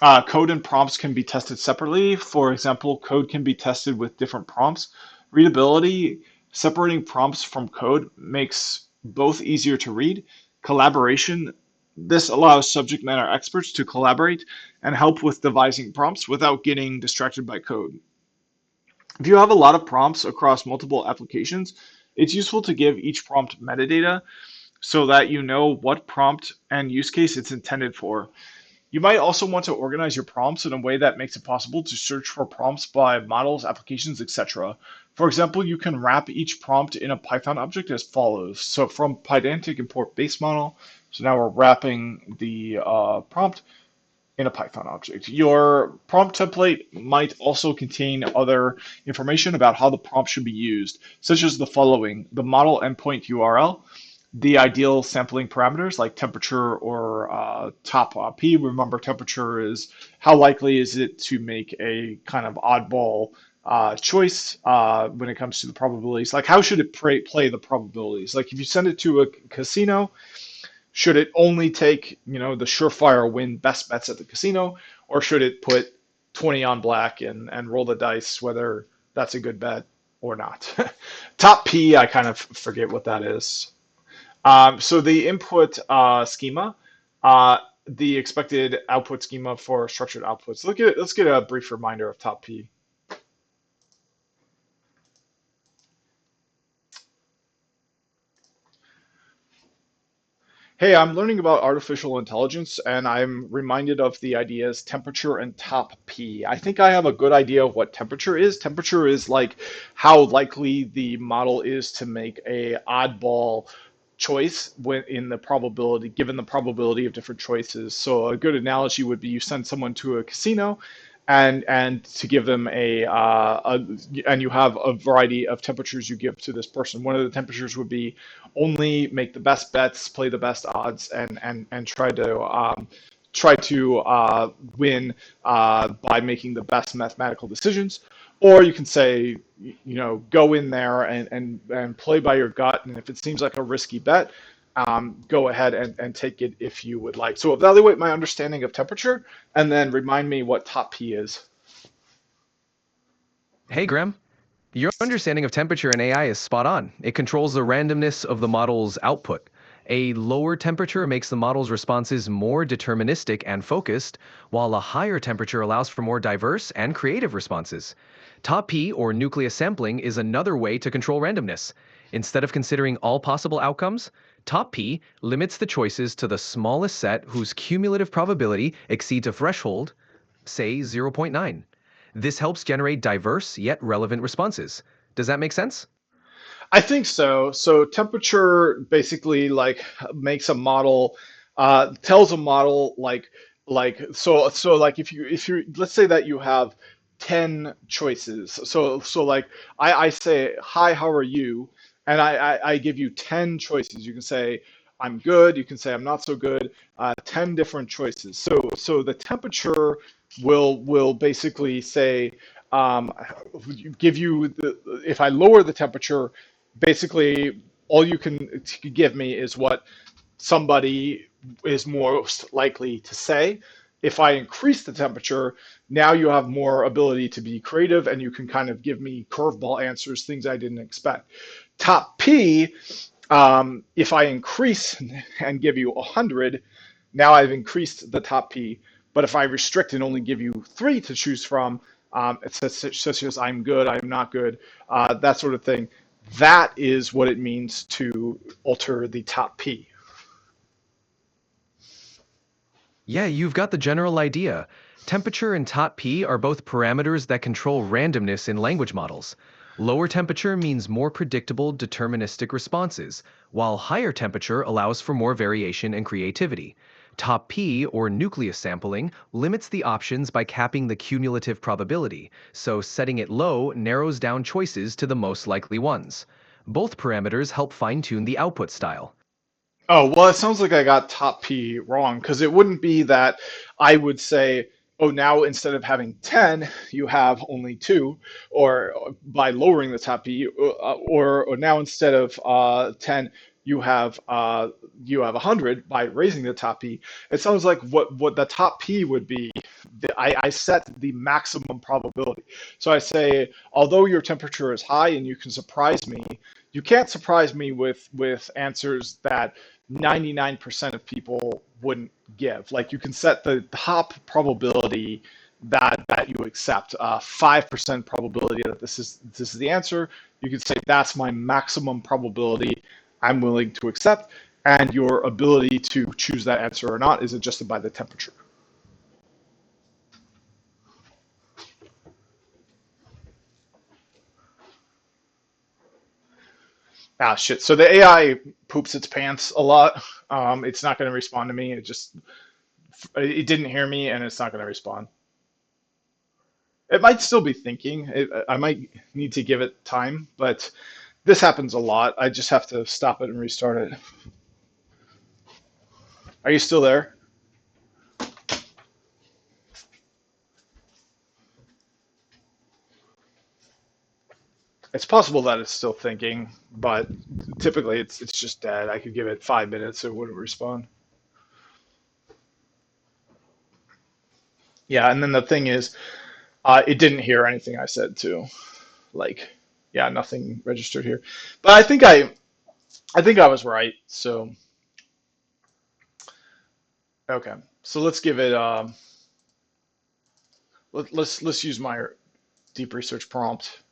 Code and prompts can be tested separately. For example, code can be tested with different prompts. Readability. Separating prompts from code makes both easier to read. Collaboration. This allows subject matter experts to collaborate and help with devising prompts without getting distracted by code. If you have a lot of prompts across multiple applications, it's useful to give each prompt metadata so that you know what prompt and use case it's intended for. You might also want to organize your prompts in a way that makes it possible to search for prompts by models, applications, etc. For example, you can wrap each prompt in a Python object as follows. So from Pydantic import base model. So now we're wrapping the prompt in a Python object. Your prompt template might also contain other information about how the prompt should be used, such as the following: the model endpoint URL, the ideal sampling parameters like temperature or top P. Remember, temperature is how likely is it to make a kind of oddball choice when it comes to the probabilities. Like, how should it play the probabilities? Like, if you send it to a casino, should it only take, the surefire win best bets at the casino, or should it put 20 on black and roll the dice whether that's a good bet or not? Top P, I kind of forget what that is. So the input schema, the expected output schema for structured outputs. Let's get a brief reminder of top P. Hey, I'm learning about artificial intelligence and I'm reminded of the ideas temperature and top P. I think I have a good idea of what temperature is. Temperature is like how likely the model is to make a oddball choice when in the probability, given the probability of different choices. So a good analogy would be you send someone to a casino and to give them and you have a variety of temperatures you give to this person. One of the temperatures would be only make the best bets, play the best odds, and try to win by making the best mathematical decisions. Or you can say, go in there and play by your gut, and if it seems like a risky bet, go ahead and take it if you would like. So evaluate my understanding of temperature, and then remind me what top P is. Hey, Graham. Your understanding of temperature in AI is spot on. It controls the randomness of the model's output. A lower temperature makes the model's responses more deterministic and focused, while a higher temperature allows for more diverse and creative responses. Top P, or nucleus sampling, is another way to control randomness. Instead of considering all possible outcomes, Top P limits the choices to the smallest set whose cumulative probability exceeds a threshold, say 0.9. This helps generate diverse yet relevant responses. Does that make sense? I think so. So temperature basically like makes a model, tells a model like like if you let's say that you have 10 choices. So like I say, hi, how are you? And I give you 10 choices. You can say I'm good. You can say I'm not so good. 10 different choices. So the temperature will basically say um, give you if I lower the temperature, basically all you can give me is what somebody is most likely to say. If I increase the temperature, now you have more ability to be creative and you can kind of give me curveball answers, things I didn't expect. Top P, if I increase and give you 100, now I've increased the top P. But if I restrict and only give you 3 to choose from, it's such as I'm good, I'm not good, that sort of thing. That is what it means to alter the top P. Yeah, you've got the general idea. Temperature and top P are both parameters that control randomness in language models. Lower temperature means more predictable, deterministic responses, while higher temperature allows for more variation and creativity. Top P, or nucleus sampling, limits the options by capping the cumulative probability, so setting it low narrows down choices to the most likely ones. Both parameters help fine-tune the output style. Oh, well, it sounds like I got top P wrong because it wouldn't be that I would say, oh, now instead of having 10, you have only 2, or by lowering the top P, or now instead of 10, you have 100 by raising the top P. It sounds like what the top P would be. I set the maximum probability. So I say, although your temperature is high and you can surprise me, you can't surprise me with answers that 99% of people wouldn't give. Like you can set the top probability that you accept, 5% probability that this is the answer. You could say that's my maximum probability I'm willing to accept, and your ability to choose that answer or not is adjusted by the temperature. Ah, shit. So the AI poops its pants a lot. It's not going to respond to me. It didn't hear me, and it's not going to respond. It might still be thinking. I might need to give it time, but this happens a lot. I just have to stop it and restart it. Are you still there? It's possible that it's still thinking, but typically it's just dead. I could give it 5 minutes, it wouldn't respond. Yeah, and then the thing is, it didn't hear anything I said too. Like, yeah, nothing registered here. But I think I was right. So okay, so let's give it. Let's use my deep research prompt.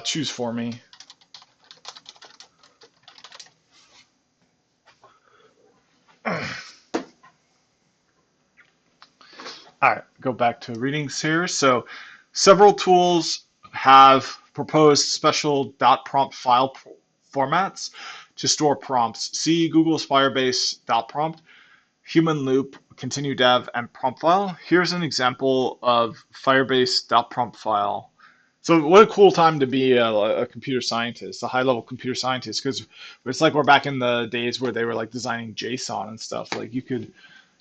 Choose for me. All right, go back to readings here. So, several tools have proposed special .prompt file formats to store prompts. See Google's Firebase .prompt, Human Loop, Continue Dev, and Prompt File. Here's an example of Firebase .prompt file. So what a cool time to be a computer scientist, a high-level computer scientist, because it's like we're back in the days where they were like designing JSON and stuff. Like you could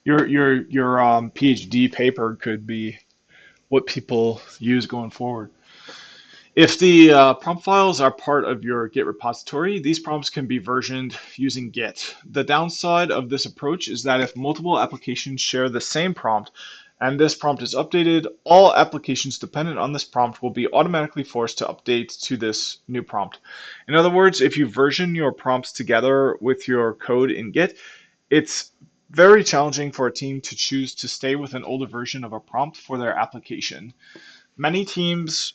your PhD paper could be what people use going forward. If the prompt files are part of your Git repository, these prompts can be versioned using Git. The downside of this approach is that if multiple applications share the same prompt and this prompt is updated, all applications dependent on this prompt will be automatically forced to update to this new prompt. In other words, if you version your prompts together with your code in Git, it's very challenging for a team to choose to stay with an older version of a prompt for their application. Many teams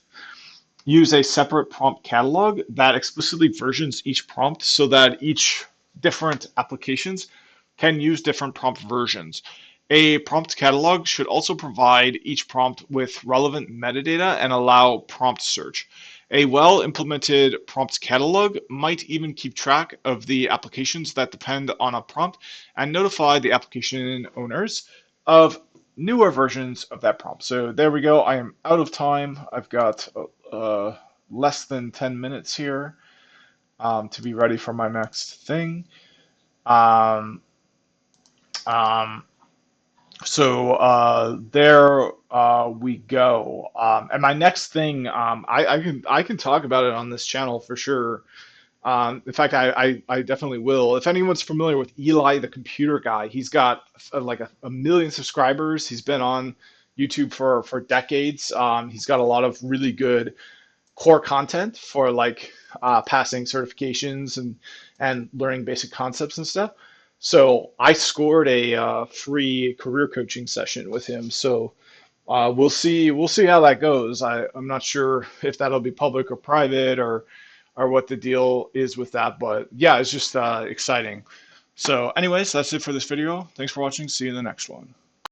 use a separate prompt catalog that explicitly versions each prompt so that each different applications can use different prompt versions. A prompt catalog should also provide each prompt with relevant metadata and allow prompt search. A well implemented prompt catalog might even keep track of the applications that depend on a prompt and notify the application owners of newer versions of that prompt. So there we go. I am out of time. I've got uh, less than 10 minutes here to be ready for my next thing. Um, um, there we go. And my next thing, I can talk about it on this channel for sure. In fact, I definitely will. If anyone's familiar with Eli, the computer guy, he's got like a million subscribers. He's been on YouTube for decades. He's got a lot of really good core content for like passing certifications and learning basic concepts and stuff. So I scored a free career coaching session with him. So we'll see how that goes. I'm not sure if that'll be public or private or what the deal is with that, but yeah, it's just exciting. So anyways, that's it for this video. Thanks for watching. See you in the next one.